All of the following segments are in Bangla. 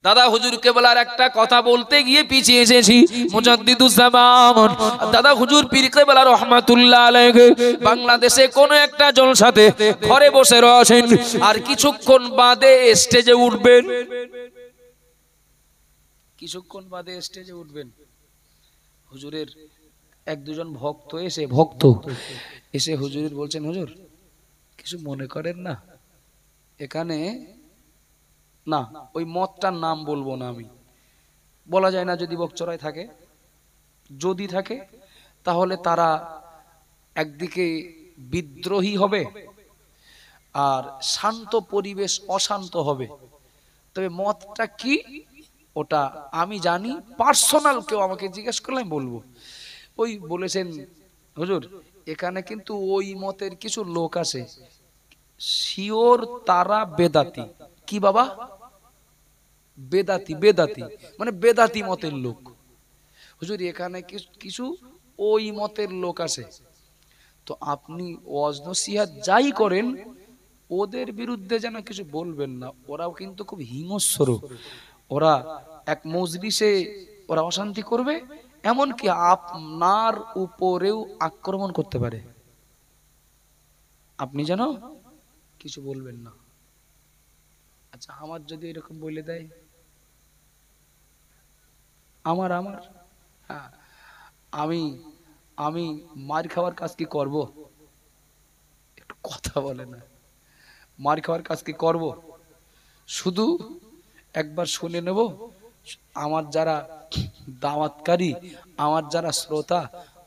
দাদা হুজুর কেবলার একটা কথা বলতে গিয়ে পিছিয়ে এসেছি। মুজাদ্দিদুজ্জামান দাদা হুজুর পীর কেবলা রহমাতুল্লাহ আলাইহি বাংলাদেশে কোন একটা জলসাতে ঘরে বসে রয়েছেন, আর কিছুক্ষণ বাদে স্টেজে উঠবেন। কিছুক্ষণ বাদে স্টেজে উঠবেন। হুজুরের এক দুজন ভক্ত এসে হুজুরের বলছেন, হুজুর কিছু মনে করেন না, এখানে না ওই মতটার নাম বলবো না, আমি বলা যায় না যদি বকচরায় থাকে, যদি থাকে তাহলে তারা একদিকে বিদ্রোহী হবে আর শান্ত পরিবেশ অশান্ত হবে। তবে মতটা কি ওটা আমি জানি, পার্সোনাল কেউ আমাকে জিজ্ঞেস করলে আমি বলবো। ওই বলেছেন, হুজুর এখানে কিন্তু ওই মতের কিছু লোক আছে, শিওর তারা বেদাতি। কি বাবা? বেদাতি। বেদাতি মানে বেদাতি মতের লোক। হুজুর এখানে কিছু ওই মতের লোক আছে, তো আপনি ওয়াজ নসিহত যাই করেন ওদের বিরুদ্ধে যেন কিছু বলবেন না। ওরাও কিন্তু খুব হিংস্র, ওরা এক মজলিসে ওরা অশান্তি করবে, এমনকি আপনার উপরেও আক্রমণ করতে পারে। আপনি যেন কিছু বলবেন না। আচ্ছা আমার যদি এরকম বলে দেয়, আমার হ্যাঁ, আমি মার খাওয়ার কাজ কি করব? একটু কথা বলে না, মার খাওয়ার কাজ কি করব? শুধু একবার শুনে নেব। আমার যারা দাওয়াতকারী, আমার যারা শ্রোতা,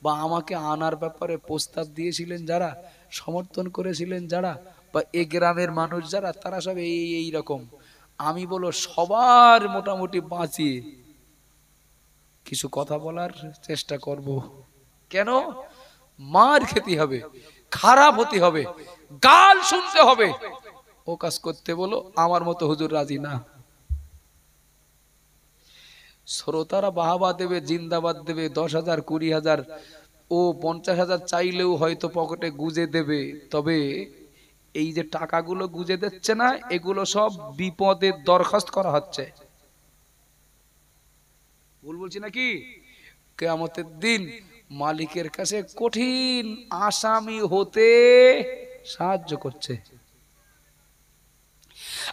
বা আমাকে আনার ব্যাপারে প্রস্তাব দিয়েছিলেন যারা, সমর্থন করেছিলেন যারা, বা এই গ্রামের মানুষ যারা, তারা সব এই রকম। আমি বলো সবার মোটামুটি বাঁচিয়ে কিছু কথা বলার চেষ্টা করব। কেন? মার খেতে হবে, খারাপ হতে হবে, গাল শুনতে হবে। ও কাজ করতে বলো আমার মতো হুজুর রাজি না। শ্রোতারা বাহাবা দেবে, জিন্দাবাদ দেবে, 10,000 20,000 ও 50,000 চাইলেও হয়তো পকেটে গুজে দেবে। তবে এই যে টাকাগুলো গুজে দিচ্ছে না, এগুলো সব বিপদের দরখাস্ত করা হচ্ছে। ভুল বলছি নাকি? কিয়ামতের দিন মালিকের কাছে কঠিন আসামি হতে সাহায্য করছে।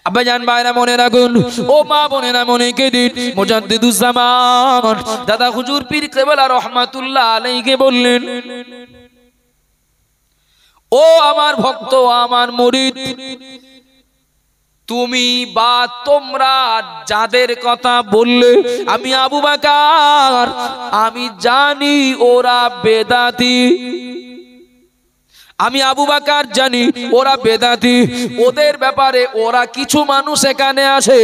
আব্বাজান ভাইরা মনে রাখুন, ও মা বোনেরা মনে কেদিন মুজাদ্দিদুজ্জামান দাদা হুজুর পীর কেবলা রহমাতুল্লাহ আলাইহি বললেন, ও আমার ভক্ত, আমার মুরিদ, তুমি বা তোমরা যাদের কথা বললে আমি আবু বকর, আমি জানি ওরা বেদাতি। আমি আবু বকর জানি ওরা বেদাতি। ওদের ব্যাপারে ওরা কিছু মানুষ এখানে আসে,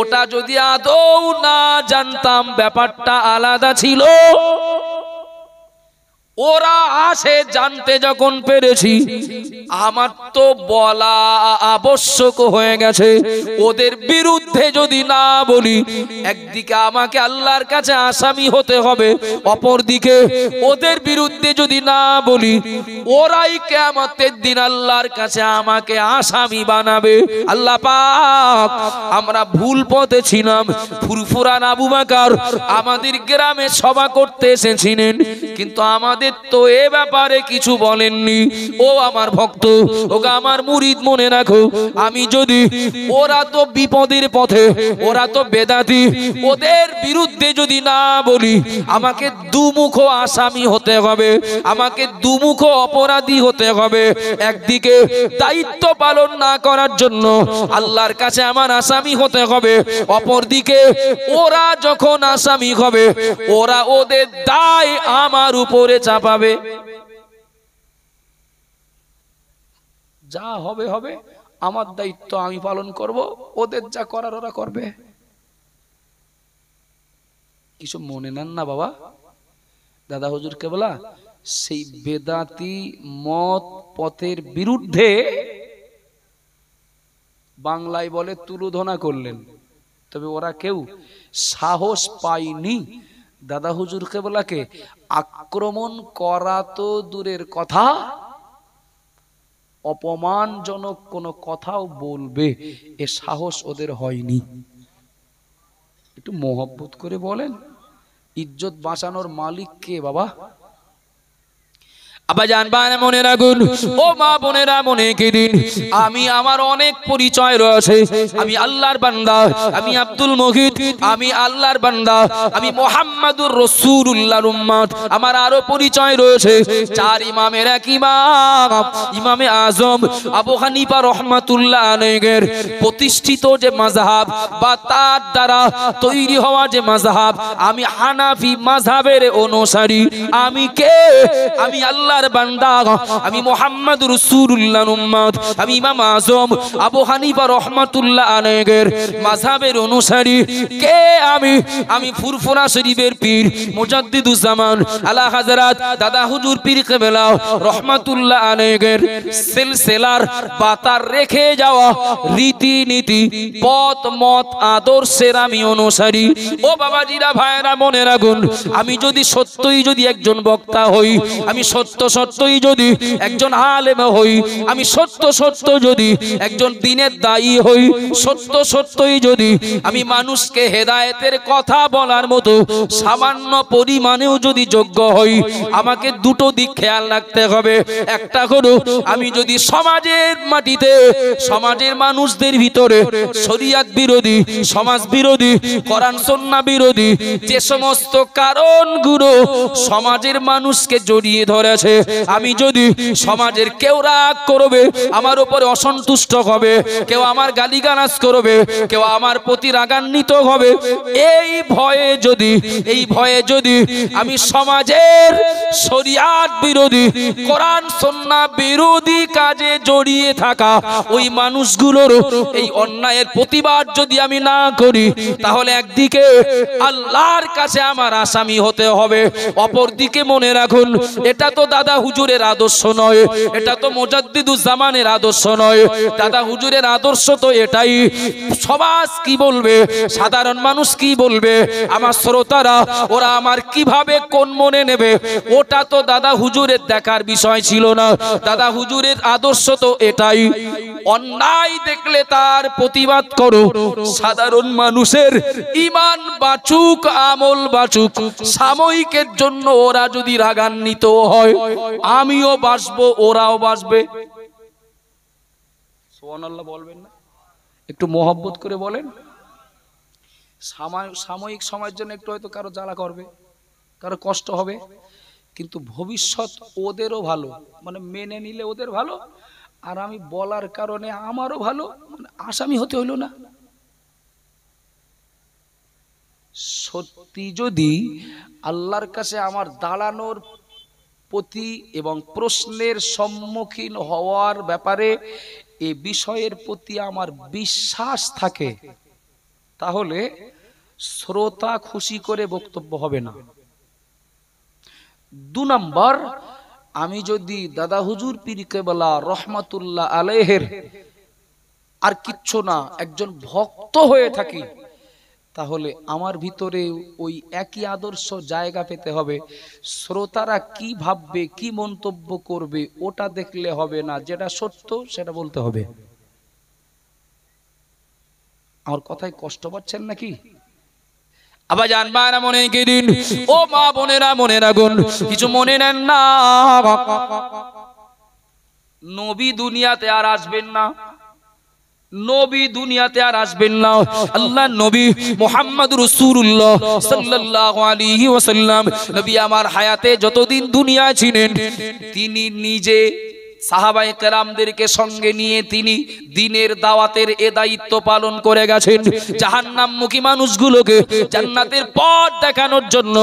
ওটা যদি আদৌ না জানতাম ব্যাপারটা আলাদা ছিল। ওরা আসে জানতে যখন পেরেছি, আমার তো বলা আবশ্যক হয়ে গেছে। ওদের বিরুদ্ধে যদি না বলি, একদিকে আমাকে আল্লাহর কাছে আসামি হতে হবে, অপরদিকে ওদের বিরুদ্ধে যদি না বলি, ওরাই কিয়ামতের দিন আল্লাহর কাছে আমাকে আসামি বানাবে। আল্লাহ পাক, আমরা ভুল পথে ছিলাম। ফুরফুরান আবু বকর আমাদের গ্রামে সভা করতে এসেছিলেন, কিন্তু আমাদের তো এ ব্যাপারে কিছু বলেননি। ও আমার ভক্ত, ওগো আমার মুরিদ, মনে রাখো, আমি যদি, ওরা তো বিপদের পথে, ওরা তো বেদাতি, ওদের বিরুদ্ধে যদি না বলি, আমাকে দুমুখ আসামি হতে হবে, আমাকে দুমুখ অপরাধী হতে হবে। একদিকে দায়িত্ব পালন না করার জন্য আল্লাহর কাছে আমার আসামি হতে হবে, অপরদিকে ওরা যখন আসামি হবে, ওরা ওদের দায় আমার উপরে চাপাবে। যা হবে হবে, আমার দায়িত্ব আমি পালন করব, ওদের যা করার ওরা করবে। কিছু মনে নেন না বাবা। দাদা হুজুর কেবলা সেই বেদাতি মত পথের বিরুদ্ধে বাংলায় বলে তুলোধনা করলেন, তবে ওরা কেউ সাহস পায়নি দাদা হুজুর কেবলাকে আক্রমণ করা তো দূরের কথা, অপমানজনক কোনো কথাও বলবে এ সাহস ওদের হয়নি। একটু মোহব্বত করে বলেন, ইজ্জত বাঁচানোর মালিক কে বাবা? আব্বাজান বায়না মনে রাখুন, ও মা বোনেরা মনে কেদিন আমি আমার অনেক পরিচয় রয়েছে। আমি আল্লাহর বান্দা, আমি আব্দুল মুহিত, আমি আল্লাহর বান্দা, আমি মুহাম্মাদুর রাসূলুল্লাহর উম্মত। আমার আরো পরিচয় রয়েছে। চার ইমামের এক ইমাম, ইমামে আজম আবু হানিফা রাহমাতুল্লাহ আলাইহির প্রতিষ্ঠিত যে মাযহাব বা তার দ্বারা তৈরি হওয়া যে মাযহাব, আমি হানাফি মাযহাবের অনুসারী। আমি কে? আমি আল্লাহ বান্দা, আমি মুহাম্মাদুর রাসূলুল্লাহর উম্মত, আমি ইমাম আজম আবু হানিফা রাহমাতুল্লাহ আলাইহির মাযহাবের অনুসারী। কে আমি? আমি ফুরফুরা শরীফের পীর মুজাদ্দিদুজ জামান আলা হযরত দাদা হুজুর পীর কেবলা রাহমাতুল্লাহ আলাইহির সিলসিলার বাতার রেখে যাওয়া রীতিনীতি পথ মত আদর্শের আমি অনুসারী। ও বাবাজিরা ভাইরা মনে রাখুন, আমি যদি সত্যই যদি একজন বক্তা হই, আমি সত্যই যদি একজন আলেম হই, আমি সত্য যদি একজন দ্বীনের দায়ী হই, সত্যই যদি আমি মানুষকে হেদায়েতের কথা বলার মতো সামান্য পরিমাণেও যদি যোগ্য হই, আমাকে দুটো দিক খেয়াল রাখতে হবে। একটা হলো, আমি যদি সমাজের মাটিতে সমাজের মানুষদের ভিতরে শরিয়ত বিরোধী, সমাজ বিরোধী, কোরআন সুন্নাহ বিরোধী যে সমস্ত কারণগুলো সমাজের মানুষকে জড়িয়ে ধরেছে, আমি যদি সমাজের কেউ রাগ করবে, আমার উপরে অসন্তুষ্ট হবে, কেউ আমার গালিগালাজ করবে, কেউ আমার প্রতি রাগান্বিত হবে, এই ভয়ে যদি আমি সমাজের শরিয়ত বিরোধী, কোরআন সুন্নাহ বিরোধী কাজে জড়িয়ে থাকা ওই মানুষগুলোর এই অন্যায়ের প্রতিবাদ যদি আমি না করি, তাহলে একদিকে আল্লাহর কাছে আমার আসামি হতে হবে। অপরদিকে মনে রাখুন, এটা তো দাদা হুজুরের আদর্শ নয়, এটা তো মুজাদ্দিদুজ জামানের আদর্শ নয়। দাদা হুজুরের আদর্শ তো এটাই। সমাজ কি বলবে, সাধারণ মানুষ কি বলবে, আমার শ্রোতারা ওরা আমার কিভাবে কোন মনে নেবে, ওটা তো দাদা হুজুরের দেখার বিষয় ছিল না। দাদা হুজুরের আদর্শ তো এটাই, অন্যায় দেখলে তার প্রতিবাদ করো, সাধারণ মানুষের ঈমান বাঁচুক, আমল বাঁচুক, সাময়িকের জন্য ওরা যদি রাগান্বিত হয়, আমিও বাঁচবো, ওরাও বাঁচবে। সুবহানাল্লাহ বলবেন না? একটু মোহব্বত করে বলেন। সাময়িক সময়ের জন্য একটু হয়তো কারো জ্বালা করবে, কারো কষ্ট হবে, কিন্তু ভবিষ্যৎ ওদেরও ভালো, মানে মেনে নিলে ওদের ভালো, আর আমি বলার কারণে আমারও ভালো, মানে আসামি হতে হইল না। সত্যি যদি আল্লাহর কাছে আমার দাঁড়ানোর প্রতি এবং প্রশ্নের সম্মুখীন হওয়ার ব্যাপারে এই বিষয়ের প্রতি আমার বিশ্বাস থাকে, তাহলে শ্রোতা খুশি করে বক্তব্য হবে না। 2 নম্বর, আমি যদি দাদা হুজুর পীর কেবলা রহমাতুল্লাহ আলাইহির আর কিচ্ছু না একজন ভক্ত হয়ে থাকি, তাহলে আমার ভিতরে ওই একই আদর্শ জায়গা পেতে হবে। শ্রোতারা কি ভাববে, কি মন্তব্য করবে, ওটা দেখলে হবে না, যেটা সত্য সেটা বলতে হবে। আমার কথায় কষ্ট পাচ্ছেন নাকি? আবার জানবানা মনে গেদিন, ও মা বোনেরা মনে রাখুন, কিছু মনে নেন না, নবী দুনিয়াতে আর আসবেন না, নবী দুনিয়াতে আর আসবেন না। আল্লাহ নবী মুহাম্মদুর রাসূলুল্লাহ সাল্লাল্লাহু আলাইহি ওয়াসাল্লাম নবী আমার হায়াতে যতদিন দুনিয়া ছিলেন, তিনি নিজে সাহাবায়ে কেরামদেরকে সঙ্গে নিয়ে তিনি দ্বীনের দাওয়াতের এ দায়িত্ব পালন করে গেছেন। জাহান্নামমুখী মানুষগুলোকে জান্নাতের পথ দেখানোর জন্য,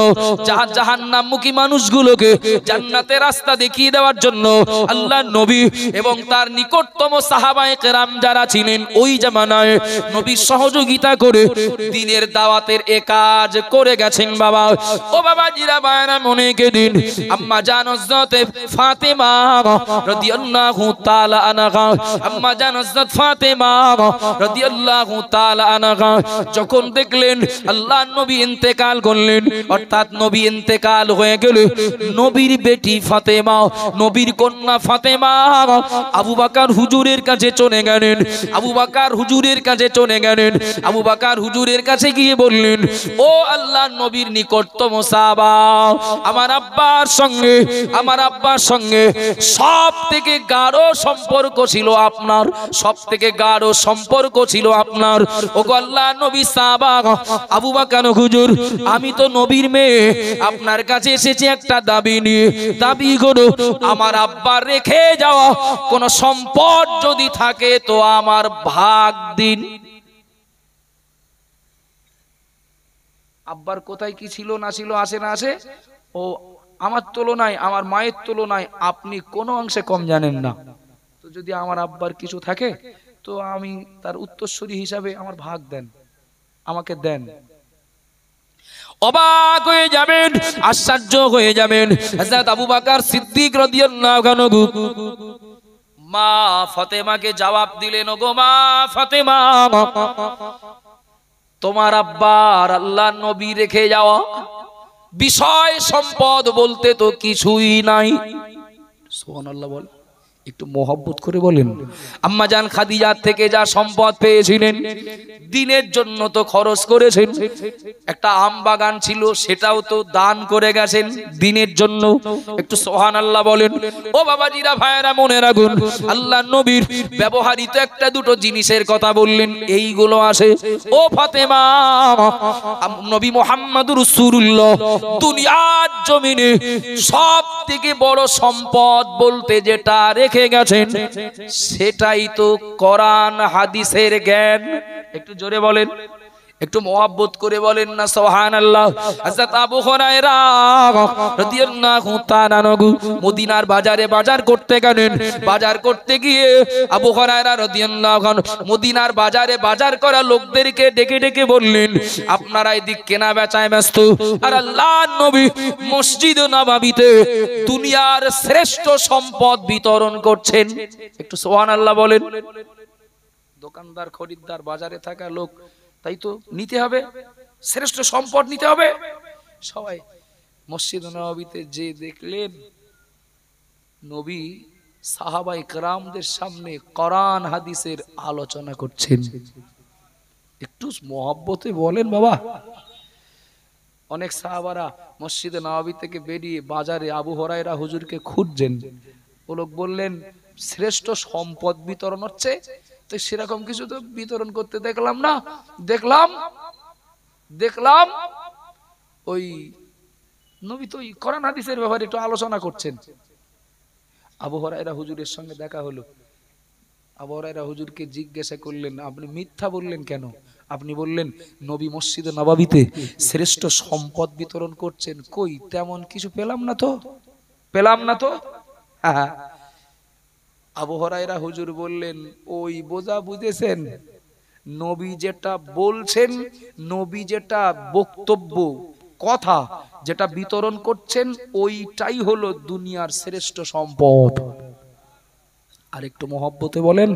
জাহান্নামমুখী মানুষগুলোকে জান্নাতের রাস্তা দেখিয়ে দেওয়ার জন্য আল্লাহ নবী এবং তার নিকটতম সাহাবায়ে কেরাম যারা ছিলেন ওই জামানায় নবীর সহযোগিতা করে দ্বীনের দাওয়াতের এ কাজ করে গেছেন। বাবা ও বাবা জিরা বায়না মনে কেদিন, আম্মা জান হযরত ফাতেমা রাদিয়াল্লাহু রাদিয়াল্লাহু তাআলা আনহা, আম্মা জান হযরত ফাতেমা রাদিয়াল্লাহু তাআলা আনহা যখন দেখলেন আল্লাহর নবী ইন্তেকাল করলেন, অর্থাৎ নবী ইন্তেকাল হয়ে গেলে নবীর বেটি ফাতেমা, নবীর কন্যা ফাতেমা আবু বকর হুজুরের কাছে চলে গেলেন। আবু বকর হুজুরের কাছে চলে গেলেন। আবু বকর হুজুরের কাছে গিয়ে বললেন, ও আল্লাহর নবীর নিকটতম সাহাবা, আমার আব্বার সঙ্গে সব থেকে গাঢ় সম্পর্ক ছিল আপনার, সব থেকে গাঢ় সম্পর্ক ছিল আপনার। ওগো আল্লাহর নবী সাহাবা আবু বকর হুজুর, আমি তো নবীর মেয়ে, আপনার কাছে এসেছি একটা দাবি নিয়ে। দাবি করো, আমার আব্বার রেখে যাওয়া কোন সম্পদ যদি থাকে তো আমার ভাগ দিন। আব্বার কোথায় কি ছিল না ছিল, আসে না আসে, ও আমার তুলনায়, আমার মায়ের তুলনায় আপনি কোনো অংশে কম জানেন না। তো যদি আমার আব্বার কিছু থাকে তো আমি তার উত্তরসূরি হিসাবে আমার ভাগ দেন, আমাকে দেন। অবাক হয়ে যাবেন, আশ্চর্য হয়ে যাবেন। হযরত আবু বকর সিদ্দিক রাদিয়াল্লাহু আনহু মা ফাতেমাকে জবাব দিলেন, ওগো মা ফাতেমা, তোমার আব্বার আল্লাহর নবী রেখে যাওয়া বিষয় সম্পদ বলতে তো কিছুই নাই। সুবহানাল্লাহ বল, একটু মোহব্বত করে বলেন। আম্মা জান খাদিজা থেকে যা সম্পদ পেয়েছিলেন দিনের জন্য তো খরচ করেছেন, একটা আম বাগান ছিল সেটাও তো দান করে গেছেন দিনের জন্য। একটু সুবহানাল্লাহ বলেন। ও বাবাজিরা, ভাইয়েরা, মনে রাখুন, আল্লাহর নবীর ব্যবহৃত একটা দুটো জিনিসের কথা বললেন, এইগুলো আসে। ও ফাতেমা, নবী মুহাম্মদুর রাসূলুল্লাহ দুনিয়ার জমিনে সব থেকে বড় সম্পদ বলতে যেটা রেখে গেছেন সেটাই তো কোরআন হাদিসের জ্ঞান। একটু জোরে বলেন, একটু মোহাব্বত করে বলেন না সুবহানাল্লাহ। হযরত আবু হুরায়রা রাদিয়াল্লাহু তাআলা আনহু মদিনার বাজারে বাজার করতে গেলেন। বাজার করতে গিয়ে আবু হুরায়রা রাদিয়াল্লাহু আনহু মদিনার বাজারে বাজার করা লোকদেরকে ডেকে ডেকে বললেন, আপনারা এদিক কেনা বেচায় ব্যস্ত, আর আল্লাহর নবী মসজিদ নববীতে দুনিয়ার শ্রেষ্ঠ সম্পদ বিতরণ করছেন। একটু সুবহানাল্লাহ বলেন। দোকানদার, খরিদ্দার, বাজারে থাকা লোক, তাই তো নিতে হবে, শ্রেষ্ঠ সম্পদ নিতে হবে। সবাই মসজিদ নববীতে যে দেখলেন নবী সাহাবায়ে কেরামদের সামনে কোরআন হাদিসের আলোচনা করছেন। একটু মোহব্বতে বলেন বাবা। অনেক সাহাবারা মসজিদে নববী থেকে বেরিয়ে বাজারে আবু হুরায়রা হুজুরকে খুঁজছেন। ও লোক বললেন, শ্রেষ্ঠ সম্পদ বিতরণ হচ্ছে, তো সেরকম কিছু তো বিতরণ করতে দেখলাম না। দেখলাম ওই নবী তো কোরআন হাদিসের ব্যাপারে একটু আলোচনা করছেন। আবু হুরায়রা হুজুরের সঙ্গে দেখা হলো। আবু হুরায়রা হুজুরকে জিজ্ঞাসা করলেন, আপনি মিথ্যা বললেন কেন? আপনি বললেন নবী মসজিদে নববীতে শ্রেষ্ঠ সম্পদ বিতরণ করছেন। কই তেমন কিছু পেলাম না তো। আবু হুরায়রা হুজুর বললেন, ওই বোঝা বুঝেছেন, নবী যেটা বলছেন, নবী যেটা বক্তব্য, কথা যেটা বিতরণ করছেন, ওইটাই হলো দুনিয়ার শ্রেষ্ঠ সম্পদ। আর একটু মোহব্বতে বলেন।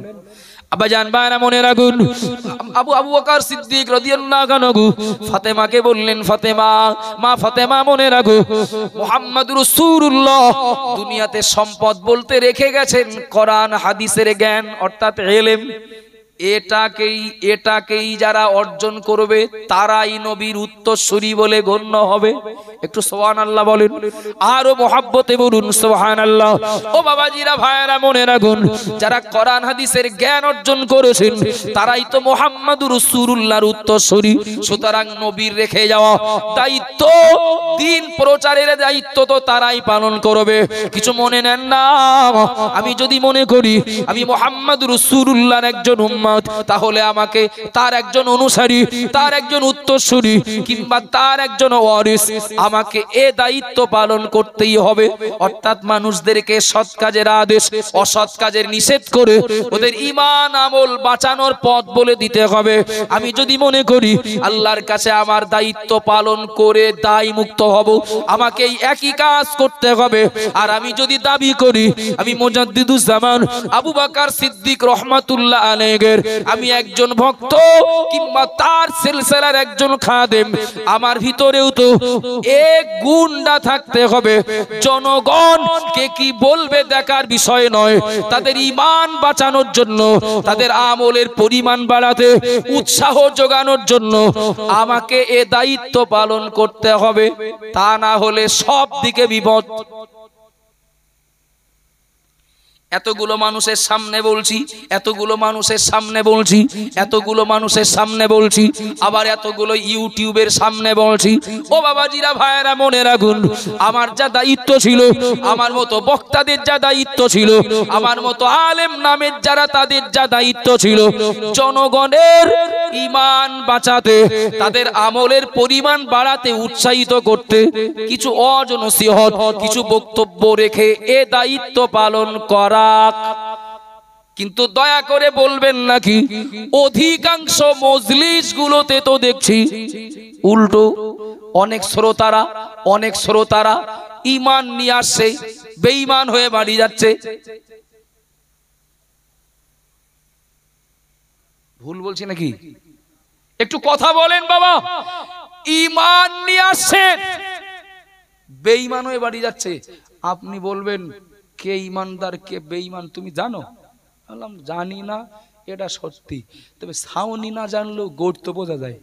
আব্বাজান ভাইরা মনে রাখুন, আবু বকর সিদ্দিক রাদিয়াল্লাহু আনহু ফাতেমাকে বললেন, ফাতেমা, মা ফাতেমা, মনে রাখো মুহাম্মদুর রাসূলুল্লাহ দুনিয়াতে সম্পদ বলতে রেখে গেছেন কোরআন হাদিসের জ্ঞান, অর্থাৎ ইলম। এটাকেই যারা অর্জন করবে তারাই নবীর উত্তরসূরি বলে গণ্য হবে। একটু সুবহানাল্লাহ বলেন, আরো মহব্বতে বলুন সুবহানাল্লাহ। ও বাবাজিরা, ভাইয়েরা, মনে রাখুন, যারা কোরআন হাদিসের জ্ঞান অর্জন করেছেন তারাই তো মুহাম্মদুর রাসূলুল্লাহর উত্তরসূরি। সুতরাং নবীর রেখে যাওয়া দায়িত্ব, দ্বীন প্রচারের দায়িত্ব তো তারাই পালন করবে। কিছু মনে নেন না। আমি যদি মনে করি আমি মুহাম্মদুর রাসূলুল্লাহর একজন উম্মত, তাহলে আমাকে তার একজন অনুসারী, তার একজন উত্তরসূরি কিংবা তার একজন ওয়ারিস, আমাকে এ দায়িত্ব পালন করতেই হবে। অর্থাৎ মানুষদেরকে সৎ কাজের আদেশ, অসৎ কাজের নিষেধ করে ওদের ঈমান আমল বাঁচানোর পথ বলে দিতে হবে। আমি যদি মনে করি আল্লাহর কাছে আমার দায়িত্ব পালন করে দায় মুক্ত হব। আমাকে এই একই কাজ করতে হবে। আর আমি যদি দাবি করি আমি মুজাদ্দিদুজ্জামান আবু বকর সিদ্দিক রহমাতুল্লাহ আলাইহির আমি একজন ভক্ত কিংবা তার সিলসিলার একজন খাদেম, আমার ভিতরেও তো এক গুণটা থাকতে হবে। জনগণ কে কি বলবে দেখার বিষয় নয়, তাদের ঈমান বাঁচানোর জন্য, তাদের আমলের পরিমাণ বাড়াতে উৎসাহ যোগানোর জন্য আমাকে এ দায়িত্ব পালন করতে হবে। তা না হলে সব দিকে বিপদ। এতগুলো মানুষের সামনে বলছি, এতগুলো মানুষের সামনে বলছি, এতগুলো মানুষের সামনে বলছি, আবার এতগুলো ইউটিউবের সামনে বলছি। ও বাবাজিরা, ভাইয়েরা, মনে রাখুন, আমার যা দায়িত্ব ছিল, আমার মতো বক্তাদের যা দায়িত্ব ছিল, আমার মতো আলেম নামের যারা তাদের যা দায়িত্ব ছিল, জনগণের ঈমান বাঁচাতে, তাদের আমলের পরিমাণ বাড়াতে, উৎসাহিত করতে কিছু অজনসিহত, কিছু বক্তব্য রেখে এ দায়িত্ব পালন করা। কিন্তু দয়া করে বলবেন নাকি অধিকাংশ মজলিস গুলোতে তো দেখছি উল্টো, অনেক শ্রোতারা ঈমান নিয়ে আসছে, বেঈমান হয়ে বাড়ি যাচ্ছে। ভুল বলছি নাকি? একটু কথা বলেন বাবা। ঈমান নিয়ে আসছে, বেঈমান হয়ে বাড়ি যাচ্ছে। আপনি বলবেন কে ইমানদার কে বেঈমান তুমি জানো? বললাম জানি না, এটা সত্যি। তবে ছাউনি না জানলেও গোট তো বোঝা যায়।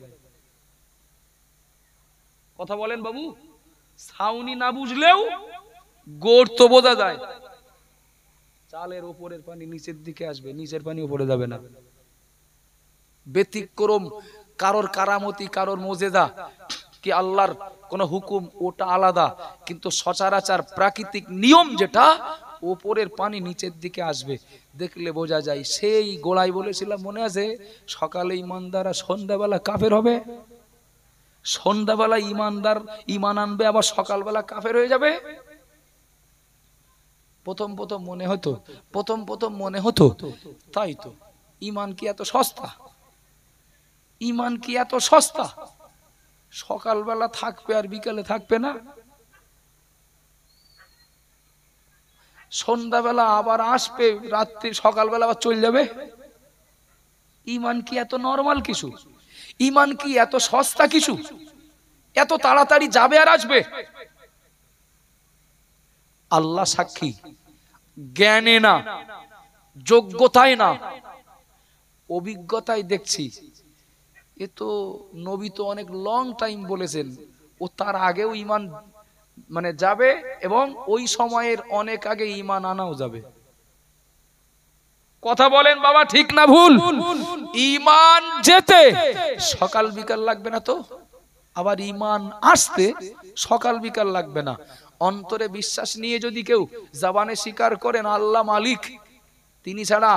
কথা বলেন বাবু, ছাউনি না বুঝলেও গোট তো বোঝা যায়। চালের ওপরের পানি নিচের দিকে আসবে, নিচের পানি উপরে যাবে না। ব্যতিক্রম কারোর কারামতি, কারোর মোজেজা কি আল্লাহর কোন হুকুম, ওটা আলাদা। কিন্তু সচরাচর প্রাকৃতিক নিয়ম যেটা, ওপরের পানি নিচের দিকে আসবে, দেখলে বোঝা যায়। সেই গোড়ায় বলেছিলাম, মনে আছে, সকালে ইমানদার আর সন্ধ্যাবেলা কাফের হবে। সন্ধ্যাবেলা ইমানদার ঈমান আনবে, আবার সকালবেলা কাফের হয়ে যাবে। প্রথম প্রথম মনে হতো তাই তো, ঈমান কি এত সস্তা? ঈমান কি এত সস্তা? সকালবেলা থাকবে আর বিকালে থাকবে না, সন্ধ্যাবেলা আবার আসবে, রাত্রি সকালবেলা আবার চলে যাবে। ঈমান কি এত নরমাল কিছু? ঈমান কি এত সস্তা কিছু? এত তাড়াতাড়ি যাবে আর আসবে? আল্লাহ সাক্ষী, জ্ঞানে না, যোগ্যতায় না, অভিজ্ঞতায় দেখছি। এ তো নবী তো অনেক লং টাইম বলেছেন, ও তার আগেও ঈমান মানে যাবে, এবং ওই সময়ের অনেক আগে ঈমান আনাও যাবে। কথা বলেন বাবা, ঠিক না ভুল? ঈমান যেতে সকাল বিকাল লাগবে না তো, আবার ঈমান আসতে সকাল বিকাল লাগবে না। অন্তরে বিশ্বাস নিয়ে যদি কেউ জবানে স্বীকার করেন আল্লাহ মালিক, তিনি ছাড়া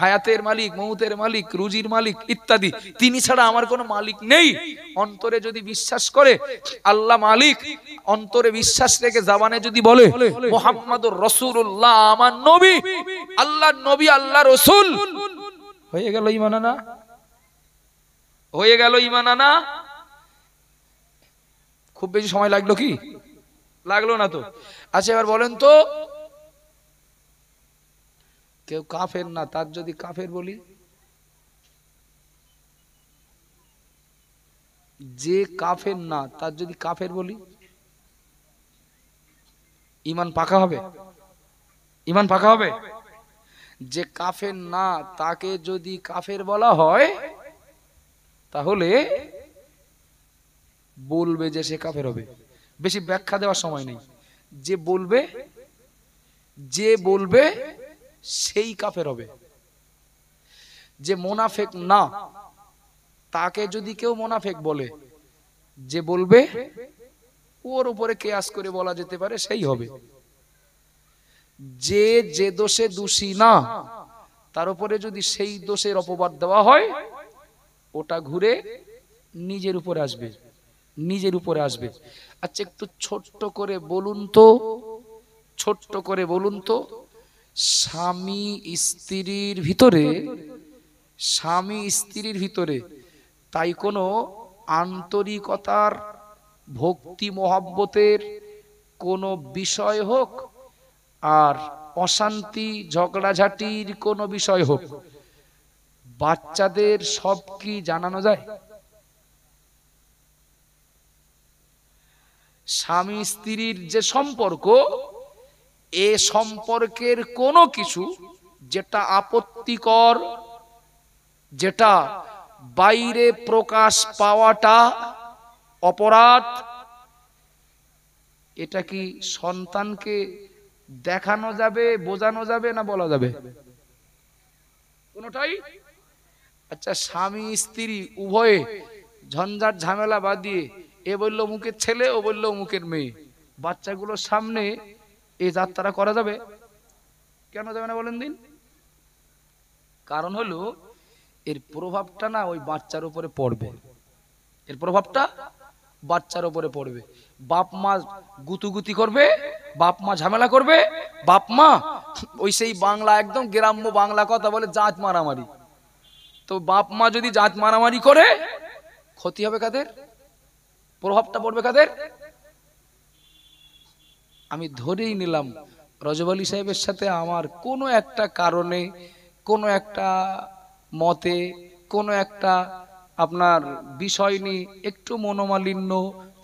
হায়াতের মালিক, মৌতের মালিক, রুজির মালিক ইত্যাদি, তিনি ছাড়া আমার কোনো মালিক নেই, অন্তরে যদি বিশ্বাস করে আল্লাহ মালিক, অন্তরে বিশ্বাস রেখে জবানে যদি বলে মুহাম্মাদুর রাসূলুল্লাহ আমার নবী, আল্লাহর নবী, আল্লাহ রাসূল, হয়ে গেল ঈমান আনা। হয়ে গেল ঈমান আনা। খুব বেশি সময় লাগলো কি? লাগলো না তো। আচ্ছা এবার বলেন তো, কেউ কাফের না, তার যদি কাফের বলি, যে কাফের না তার যদি কাফের বলি, ঈমান পাকা হবে? ঈমান পাকা হবে? যে কাফের না তাকে যদি কাফের বলা হয়, তাহলে বলবে যে সে কাফের হবে। বেশি ব্যাখ্যা দেওয়ার সময় নেই। যে বলবে সেই কাফের হবে। যে মুনাফিক না তাকে যদি কেউ মুনাফিক বলে, যে বলবে ওর উপরে কিয়াস করে বলা যেতে পারে সেই হবে। যে দোষে দোষী না তার উপরে যদি সেই দোষের অপবাদ দেওয়া হয়, ওটা ঘুরে নিজের উপরে আসবে, নিজের উপরে আসবে। আচ্ছা একটু ছোট্ট করে বলুন তো, ছোট্ট করে বলুন তো, স্বামী স্ত্রীর ভিতরে তাই কোনো আন্তরিকতার ভক্তি মহব্বতের কোনো বিষয় হোক আর অশান্তি ঝগড়াঝাটির কোনো বিষয় হোক, বাচ্চাদের সব কি জানানো যায়? স্বামী স্ত্রীর যে সম্পর্ক, এ সম্পর্কের কোনো কিছু যেটা আপত্তিকর, যেটা বাইরে প্রকাশ পাওয়াটা অপরাধ, এটা কি সন্তানকে দেখানো যাবে, বোঝানো যাবে, না বলা যাবে? কোনটাই? আচ্ছা, স্বামী স্ত্রী উভয়ে ঝঞ্ঝাট ঝামেলা বাদ দিয়ে, এ বললো মুখের ছেলে, ও বললো মুখের মেয়ে, বাচ্চাগুলোর সামনে এই যাত্রা করা যাবে? কেন যাবে না বলেন দিন? কারণ হলো এর প্রভাবটা না ওই বাচ্চার উপরে পড়বে, এর প্রভাবটা বাচ্চার উপরে পড়বে। বাপ মা গুতুগুতি করবে, বাপ মা ঝামেলা করবে, বাপ মা ওই সেই বাংলা, একদম গ্রাম্য বাংলা কথা বলে, জাত মারামারি। তো বাপ মা যদি জাত মারামারি করে, ক্ষতি হবে কাদের? প্রভাবটা পড়বে কাদের? আমি ধরেই নিলাম রজব আলী সাহেবের সাথে আমার কোনো একটা কারণে, কোনো একটা মতে, কোনো একটা আপনার বিষয় নিয়ে একটু মনোমালিন্য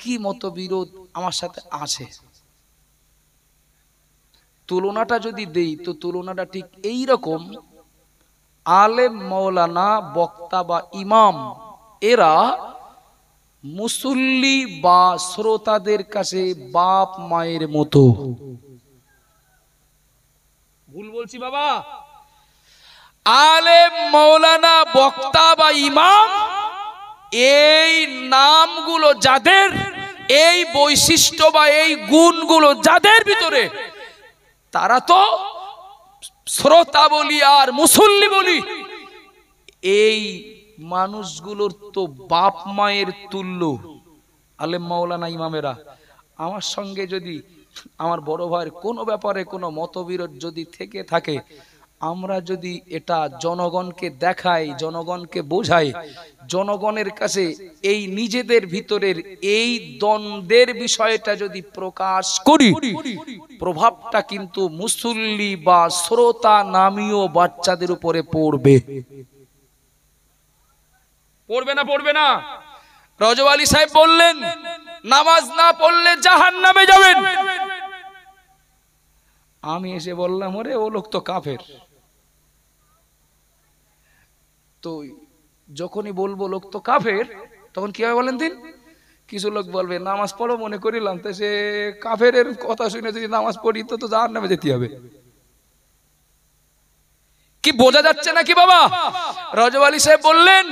কি মতবিরোধ আমার সাথে আছে। তুলনাটা যদি দেই তো তুলনাটা ঠিক এই রকম, আলেম মাওলানা বক্তা বা ইমাম এরা মুসল্লি বা শ্রোতাদের কাছে বাপ মায়ের মতো। ভুল বলছি বাবা? আলেম মাওলানা বক্তা বা ইমাম, এই নামগুলো যাদের, এই বৈশিষ্ট্য বা এই গুণগুলো যাদের ভিতরে, তারা তো শ্রোতা বলি আর মুসল্লি বলি, এই মানুষগুলোর তো বাপ মায়ের তুল্য। আলেম মাওলানা ইমামেরা আমার সঙ্গে যদি, আমার বড় ভাইয়ের কোনো ব্যাপারে কোনো মতবিরোধ যদি থেকে থাকে, আমরা যদি এটা জনগণকে দেখাই, জনগণকে বোঝাই, জনগণের কাছে এই নিজেদের ভিতরের এই দ্বন্দ্বের বিষয়টা যদি প্রকাশ করি, প্রভাবটা কিন্তু মুসল্লি বা শ্রোতা নামীয় বাচ্চাদের উপরে পড়বে। পড়বে না? পড়বে না? রজব আলী সাহেব বললেন নামাজ না পড়লে জাহান্নামে যাবেন। আমি এসে বললাম, ওরে ও লোক তো কাফের। তো যখনই বলবো লোক তো কাফের, তখন কি হবে বলেন দিন? কিছু লোক বলবে নামাজ পড়ো, মনে করিলাম তো সে কাফের কথা শুনে যদি নামাজ পড়ি তো জাহান্নামে যেতে হবে। কি বোঝা যাচ্ছে নাকি বাবা? রজব আলী সাহেব বললেন,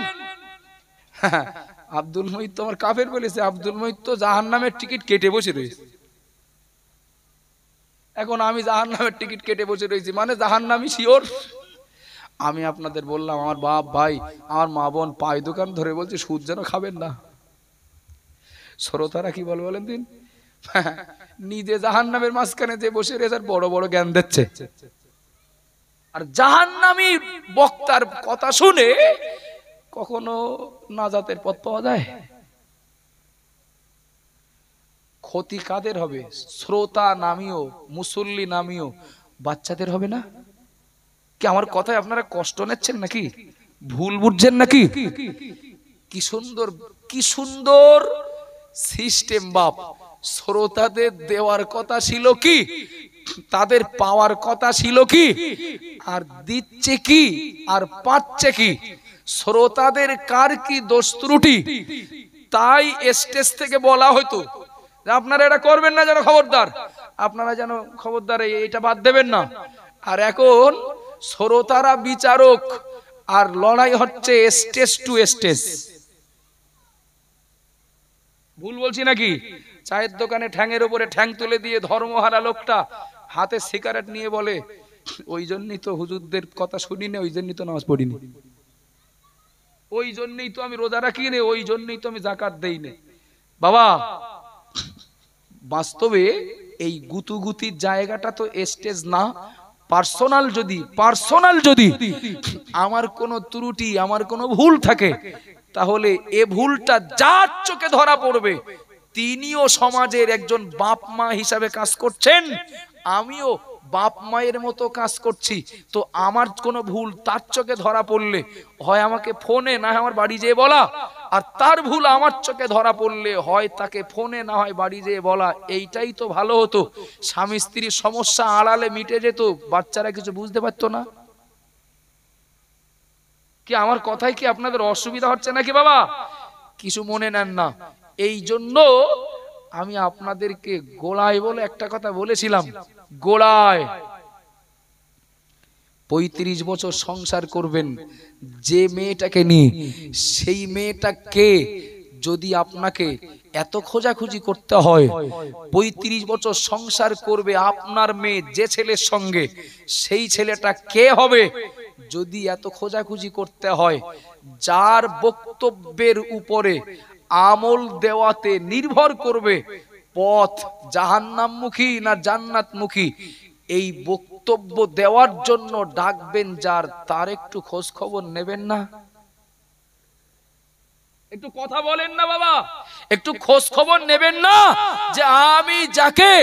আব্দুল মুহিত তোমার কাফের বলেছে, আব্দুল মুহিত তো জাহান্নামের টিকিট কেটে বসে রয়েছে। এখন আমি জাহান্নামের টিকিট কেটে বসে রয়েছি মানে জাহান্নামী শিওর। আমি আপনাদের বললাম, আমার বাপ ভাই, আমার মা বোন পায়ে দোকান ধরে বলছে সুদ যেন খাবেন না। শ্রোতারা কি বলে বলেন দিন? নিজে জাহান্নামের মাঝখানে যে বসে রয়েছে আর বড় বড় জ্ঞান দিচ্ছে, আর জাহান্নামী বক্তার কথা শুনে কখনো নাজাতের পথ পাওয়া যায়? ক্ষতি কাদের হবে? শ্রোতা নামীয়, মুসল্লি নামীয় বাচ্চাদের হবে না? কি আমার কথায় আপনারা কষ্ট নিচ্ছেন নাকি? ভুল বুঝছেন নাকি? কি সুন্দর, কি সুন্দর সিস্টেম বাপ! শ্রোতাদের দেওয়ার কথা ছিল কি, তাদের পাওয়ার কথা ছিল কি, আর দিচ্ছে কি, আর পাচ্ছে কি? শ্রোতাদের কার কি দোষ ত্রুটি, তাই স্টেজ থেকে বলা হতো যে আপনারা এটা করবেন না, যেন খবরদার, আপনারা যেন খবরদার এটা বাদ দেবেন না। আর এখন শ্রোতারা বিচারক, আর লড়াই হচ্ছে স্টেজ টু স্টেজ। ভুল বলছি নাকি? চায়ের দোকানে ঠ্যাংয়ের উপরে ঠ্যাং তুলে দিয়ে ধর্মহারা লোকটা হাতে সিগারেট নিয়ে বলে, ওই জন্যই তো হুজুরদের কথা শুনিনি, ওই জন্যই তো নামাজ পড়িনি, ওই জন্যই তো আমি রোজা রাখি নে, ওই জন্যই তো আমি যাকাত দেই নে। বাবা, বাস্তবে এই গুতুগুতির জায়গাটা তো স্টেজ না, পার্সোনাল। যদি আমার কোনো ত্রুটি, আমার কোনো ভুল থাকে, তাহলে এ ভুলটা যার চোখে ধরা পড়বে তিনিও সমাজের একজন বাপ মা হিসাবে কাজ করছেন, আমিও বাপ মায়ের মতো কাজ করছি। তো আমার কোনো ভুল তার চোখে ধরা পড়লে হয় আমাকে ফোনে না আমার বাড়ি যেয়ে বলা, আর তার ভুল আমার চোখে ধরা পড়লে হয় তাকে ফোনে না হয় বাড়ি যেয়ে বলা। এইটাই তো ভালো হতো, স্বামী স্ত্রীর সমস্যা আড়ালে মিটে যেত, বাচ্চারা কিছু বুঝতে পারতো না। কি আমার কথায় কি আপনাদের অসুবিধা হচ্ছে নাকি বাবা? কিছু মনে নেন না। এই জন্য আমি আপনাদেরকে গোড়ায় বলে একটা কথা বলেছিলাম, গোড়ায় 35 বছর সংসার করবেন যে মেয়েটাকে নিয়ে, সেই মেয়েটাকে যদি আপনাকে এত খোঁজাখুঁজি করতে হয়, 35 বছর সংসার করবে আপনার মেয়ে যে ছেলের সঙ্গে, সেই ছেলেটা কে হবে যদি এত খোঁজাখুঁজি করতে হয়, যার বক্তব্যের উপরে আমল দেওয়াতে নির্ভর করবে পথ জাহান্নামমুখী না জান্নাতমুখী, এই বক্তব্য দেওয়ার জন্য ডাকবেন যার, তার একটু খোঁজ খবর নেবেন না? একটু কথা বলেন না বাবা, একটু খোঁজ খবর নেবেন না? যে আমি যাকে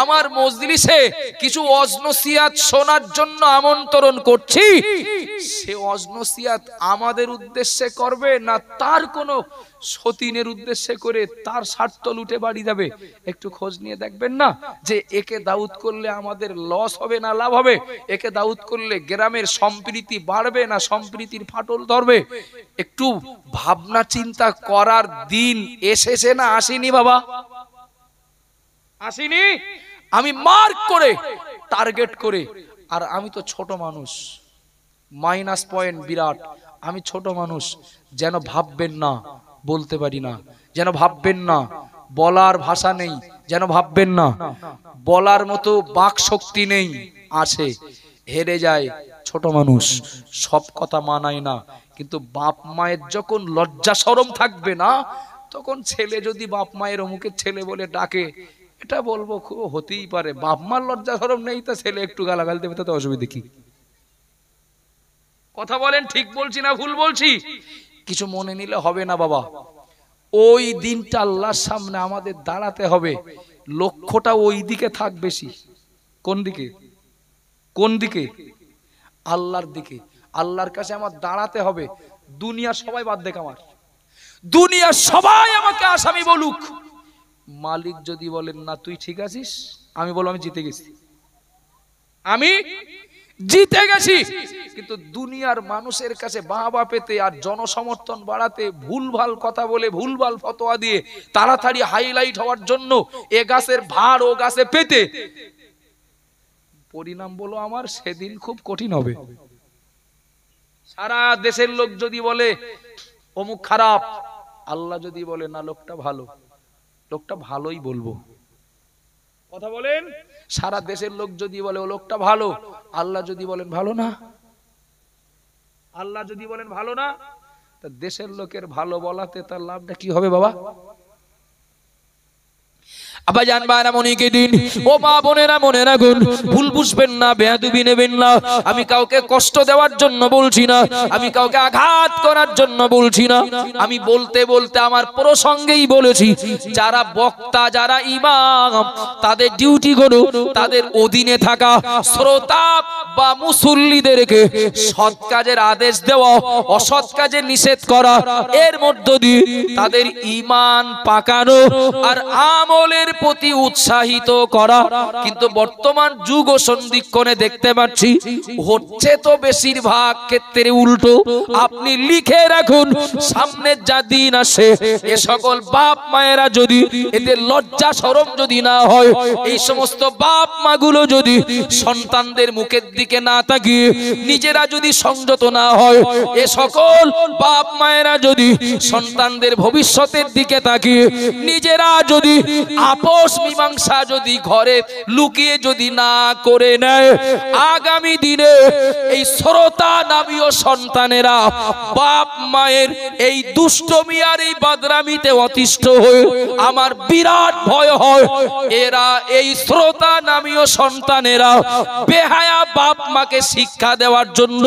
আমার মজলিসে কিছু ওয়াজ-নসিহত শোনার জন্য আমন্ত্রণ করছি, সে ওয়াজ-নসিহত আমাদের উদ্দেশ্যে করবে না তার কোনো সতীনের উদ্দেশ্যে করে তার স্বার্থ লুটে বাড়ি যাবে? একটু খোঁজ নিয়ে দেখবেন না যে একে দাউদ করলে আমাদের লস হবে না লাভ হবে? একে দাউদ করলে গ্রামের সম্প্রীতি বাড়বে না সম্প্রীতির ফাটল ধরবে? একটু ভাবনা চিন্তা করার দিন এসেছে না আসেনি বাবা? আসেনি? আমি মার্ক করে টার্গেট করে, আর আমি তো ছোট মানুষ, মাইনাস পয়েন্ট বিরাট, আমি ছোট মানুষ, যেন ভাববেন না বলতে পারি না, যেন ভাববেন না বলার ভাষা নেই, যেন ভাববেন না বলার মতো বাক শক্তি নেই, আছে, হেরে যায়, ছোট মানুষ, সব কথা মানায় না। কিন্তু বাপ মায়ের যখন লজ্জা শরম থাকবে না, তখন ছেলে যদি বাপ মায়ের অমুকের ছেলে বলে ডাকে, এটা বলবো খুব হতেই পারে, বাপ মার লজ্জা শরম নেই তো ছেলে একটু গালাগাল দেবে, তাতে অসুবিধা কি? কথা বলেন, ঠিক বলছি না ভুল বলছি? কিছু মনে নিলে হবে না বাবা। ওই দিনটা আল্লাহর সামনে আমাদের দাঁড়াতে হবে, লক্ষ্যটা ওই দিকে থাক বেশি। কোন দিকে? কোন দিকে? আল্লাহর দিকে। আল্লাহর কাছে আমার দাঁড়াতে হবে। দুনিয়া সবাই বাদ দেখ, আমার দুনিয়া সবাই আমাকে আসামি বলুক, মালিক যদি বলেন না তুই ঠিক আছিস, আমি বলবো আমি জিতে গেছি, আমি জিতে গেছি। কিন্তু দুনিয়ার মানুষের কাছে বাহবা পেতে আর জনসমর্থন বাড়াতে ভুলভাল কথা বলে ভুলভাল ফতোয়া দিয়ে তাড়াতাড়ি হাইলাইট হওয়ার জন্য এ গাছের ভার ও গাছে পেতে, পরিণাম বলো আমার সেদিন খুব কঠিন হবে। সারা দেশের লোক যদি বলে অমুক খারাপ, আল্লাহ যদি বলে না লোকটা ভালো, লোকটা ভালোই বলবো। কথা বলেন, সারা দেশের লোক যদি বলে ও লোকটা ভালো, আল্লাহ যদি বলেন ভালো না, আল্লাহ যদি বলেন ভালো না, তা দেশের লোকের ভালো বলাতে তার লাভটা কি হবে বাবা? আবা জানবানা মনিকে দিন, ও মা বোনেরা মনে রাখুন, ভুল বুঝবেন না, বেয়াদবি নেবেন না। আমি কাউকে কষ্ট দেওয়ার জন্য বলছি না, আমি কাউকে আঘাত করার জন্য বলছি না। আমি বলতে বলতে আমার প্রসঙ্গেই বলেছি, যারা বক্তা যারা ইমাম, তাদের ডিউটি করো তাদের অধীনে থাকা শ্রোতা বা মুসল্লিদেরকে সৎ কাজের আদেশ দেওয়া, অসৎ কাজে নিষেধ করা, এর মধ্য দিয়ে তাদের ঈমান পাকানো আর আমলের প্রতি উৎসাহিত করা। কিন্তু বর্তমান যুগ ও সন্ধিক্ষণে দেখতে পাচ্ছি হচ্ছে তো বেশিরভাগ ক্ষেত্রে উল্টো। আপনি লিখে রাখুন, সামনে যা দিন আসে, এ সকল বাপ মায়েরা যদি এদের লজ্জা শরম যদি না হয়, এই সমস্ত বাপ মাগুলো যদি সন্তানদের মুখের দিকে না তাকিয়ে নিজেরা যদি সংযত না হয়, এ সকল বাপ মায়েরা যদি সন্তানদের ভবিষ্যতের দিকে তাকিয়ে নিজেরা যদি আপোষ মীমাংসা যদি ঘরে লুকিয়ে যদি না করে নেয়, আগামী দিনে এই শ্রোতা নামীয় সন্তানেরা বাপ মায়ের এই দুষ্টমি আর এই বদরামিতে অতিষ্ঠ হয়ে আমার বিরাট ভয় হয়, এরা এই শ্রোতা নামীয় সন্তানেরা বেহায়া বাপ মাকে শিক্ষা দেওয়ার জন্য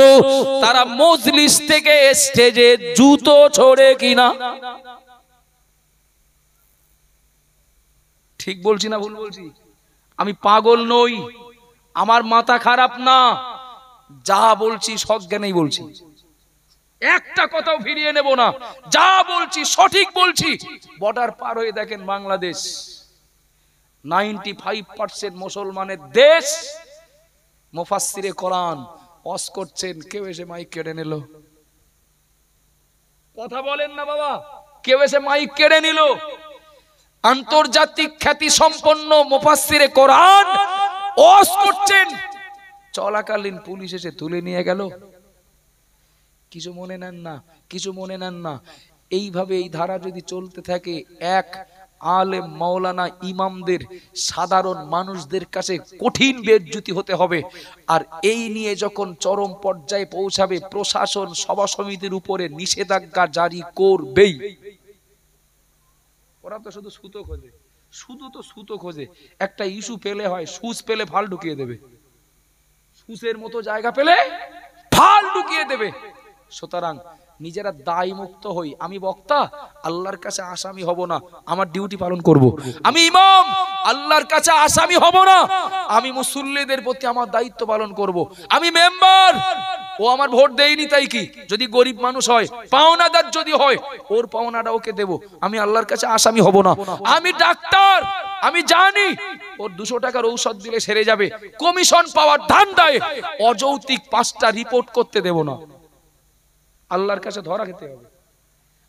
তারা মজলিস থেকে স্টেজে জুতো ছোড়ে কিনা। ঠিক বলছি না ভুল বলছি? আমি পাগল নই, আমার মাথা খারাপ না, যা বলছি সজ্ঞানেই বলছি, একটা কথাও ফিরিয়ে নেব না, যা বলছি সঠিক বলছি। বর্ডার পার হয়ে দেখেন বাংলাদেশ 95% মুসলমানের দেশ, মুফাসসিরে কোরআন ওয়াজ করছেন, কেউ এসে মাইক কেড়ে নিল। কথা বলেন না বাবা, কেউ এসে মাইক কেড়ে নিল। আন্তর্জাতিক খ্যাতি সম্পন্ন মুফাসসিরে কোরআন ওয়াজ করছেন, চলাকালীন পুলিশ এসে তুলে নিয়ে গেল। কিছু মনে নেন না, কিছু মনে নেন না। এইভাবে এই ধারা যদি চলতে থাকে, এক আলেম মাওলানা ইমামদের সাধারণ মানুষদের কাছে কঠিন বেজ্জতি হতে হবে। আর এই নিয়ে যখন চরম পর্যায়ে পৌঁছাবে, প্রশাসন সভা সমিতির উপরে নিষেধাজ্ঞা জারি করবেই। ওরা তো শুধু সুতো খোঁজে, শুধু তো সুতো খোঁজে। একটা ইস্যু পেলে হয়, সুস পেলে ফাল ঢুকিয়ে দেবে, সুসের মতো জায়গা পেলে ফাল ঢুকিয়ে দেবে। সুতরাং নিজেরা দায় মুক্ত হই। আমি বক্তা, আল্লাহর কাছে আসামি হব না, আমার ডিউটি পালন করব। আমি ইমাম, আল্লাহর কাছে আসামি হব না, আমি মুসল্লিদের প্রতি আমার দায়িত্ব পালন করব। আমি মেম্বার, ও আমার ভোট দেয়নি তাই কি, যদি গরিব মানুষ হয়, পাওনাদার যদি হয়, ওর পাওনাটা ওকে দেব। আমি আল্লাহর কাছে আসামি হব না। আমি ডাক্তার, আমি জানি ওর 200 টাকার ঔষধ দিলে সেরে যাবে, কমিশন পাওয়ার ধান্দায় অযৌক্তিক 5টা রিপোর্ট করতে দেব না। আল্লাহর কাছে ধরা খেতে হবে।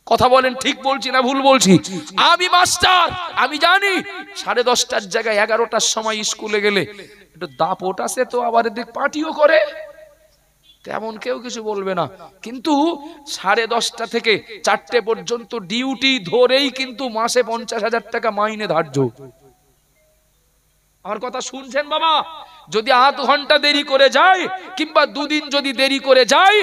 কথা বলেন, ঠিক বলছি না ভুল বলছি? আমি মাস্টার, আমি জানি 10:30টার জায়গায় 11টার সময় স্কুলে গেলে একটু দাপট আছে, তো আবার এদিক পার্টিও করে, তেমন কেউ কিছু বলবে না। কিন্তু 10:30 থেকে 4টে পর্যন্ত ডিউটি ধরেই কিন্তু মাসে 50,000 টাকা মাইনে ধার্য। আমার কথা শুনছেন বাবা? যদি আধ ঘন্টা দেরি করে যায় কিংবা 2 দিন যদি দেরি করে যায়,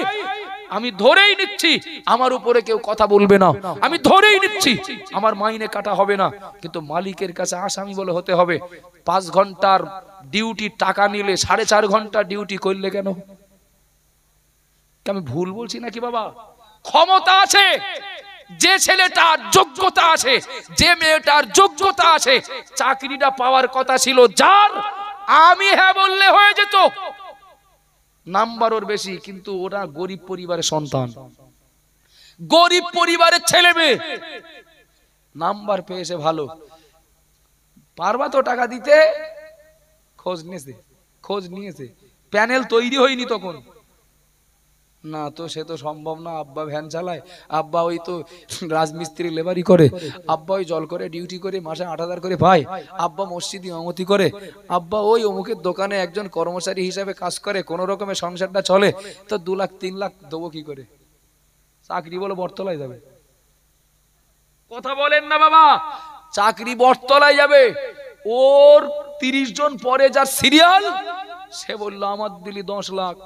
আমি ধরেই নিচ্ছি আমার উপরে কেউ কথা বলবে না, আমি ধরেই নিচ্ছি আমার মাইনে কাটা হবে না। কিন্তু মালিকের কাছে আসামি বলে হতে হবে। 5 ঘন্টার ডিউটি টাকা নিলে 4.5 ঘন্টা ডিউটি করলে কেন? আমি ভুল বলছি নাকি বাবা? ক্ষমতা আছে, যে ছেলেটার যোগ্যতা আছে, যে মেয়েটার যোগ্যতা আছে, চাকরিটা পাওয়ার কথা ছিল যার, আমি হ্যাঁ বললে হয়ে যেত। নাম্বার ওর বেশি, কিন্তু ওরা গরিব পরিবারের সন্তান, গরিব পরিবারের ছেলে মেয়ে, নাম্বার পেয়েছে ভালো। পারবা তো টাকা দিতে? খোঁজ নিয়েছে, প্যানেল তৈরি হয়নি তখন না, তো সে তো সম্ভব না। আব্বা ভ্যান চালায়, আব্বা ওই তো রাজমিস্ত্রি লেবারি করে, আব্বা ওই জল করে ডিউটি করে মাসে 8,000 করে পায়, আব্বা মসজিদ ইমামতি করে, আব্বা ওই অমুকের দোকানে একজন কর্মচারী হিসাবে কাজ করে, কোন রকমের সংসারটা চলে, তো 2 লাখ 3 লাখ দেবো কি করে? চাকরি বলে বটতলায় যাবে। কথা বলেন না বাবা? চাকরি বটতলায় যাবে। ওর 30 জন পরে যার সিরিয়াল, সে বললো আমার দিলি 10 লাখ।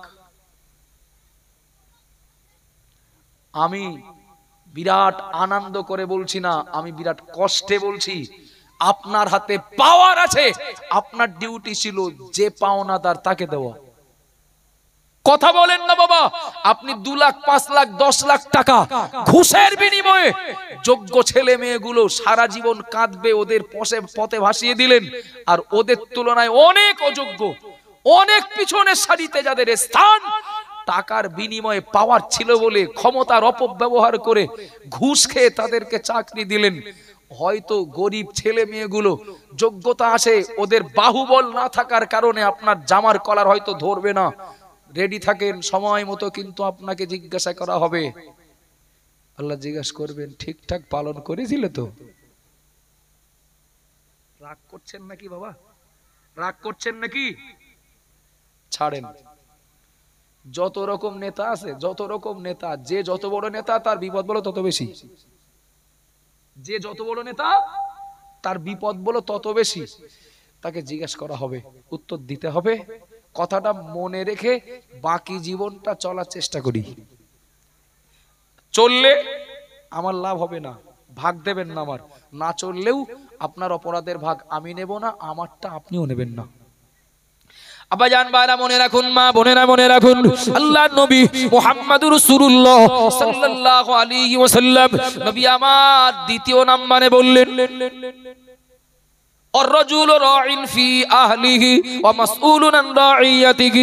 আমি বিরাট আনন্দ করে বলছি না, আমি বিরাট কষ্টে বলছি। আপনার হাতে পাওয়ার আছে, আপনার ডিউটি ছিল যে পাওনাদার তাকে দেওয়া। কথা বলেন না বাবা? আপনি 2 লাখ 5 লাখ 10 লাখ টাকা ঘুষের বিনিময়ে যোগ্য ছেলে মেয়েগুলো সারা জীবন কাঁদবে, ওদের পথে ভাসিয়ে দিলেন। আর ওদের তুলনায় অনেক অযোগ্য, অনেক পিছনের সারিতে যাদের স্থান, টাকার বিনিময়ে পাওয়ার ছিল বলে ক্ষমতার অপব্যবহার করে ঘুষ খেয়ে তাদেরকে চাকরি দিলেন। হয়তো গরিব ছেলে মেয়েগুলো যোগ্যতা আসে, ওদের বাহুবল না থাকার কারণে আপনার জামার কলার হয়তো ধরবে না। রেডি থাকেন সময় মতো, কিন্তু আপনাকে জিজ্ঞাসা করা হবে। আল্লাহ জিজ্ঞাসা করবেন ঠিকঠাক পালন করেছিলে তো? রাগ করছেন নাকি বাবা? রাগ করছেন নাকি? ছাড়েন। যত রকম নেতা আছে, যত রকম নেতা, যে যত বড় নেতা তার বিপদ বলো তত বেশি। যে যত বড় নেতা তার বিপদ বলো তত বেশি। তাকে জিজ্ঞাসা করা হবে, উত্তর দিতে হবে। কথাটা মনে রেখে বাকি জীবনটা চলার চেষ্টা করি। চললে আমার লাভ হবে না, ভাগ দেবেন না আমার। না চললেও আপনার অপরাধের ভাগ আমি নেব না, আমারটা আপনিও নেবেন না। আব্বাজান ভাইরা মনে রাখুন, মা বোনেরা মনে রাখুন, আল্লাহর নবী মুহাম্মদুর রাসূলুল্লাহ সাল্লাল্লাহু আলাইহি ওয়াসাল্লাম নবী আমার দ্বিতীয় নাম্বারে বললেন, ও الرجل راع في أهله ومسؤول عن رعيته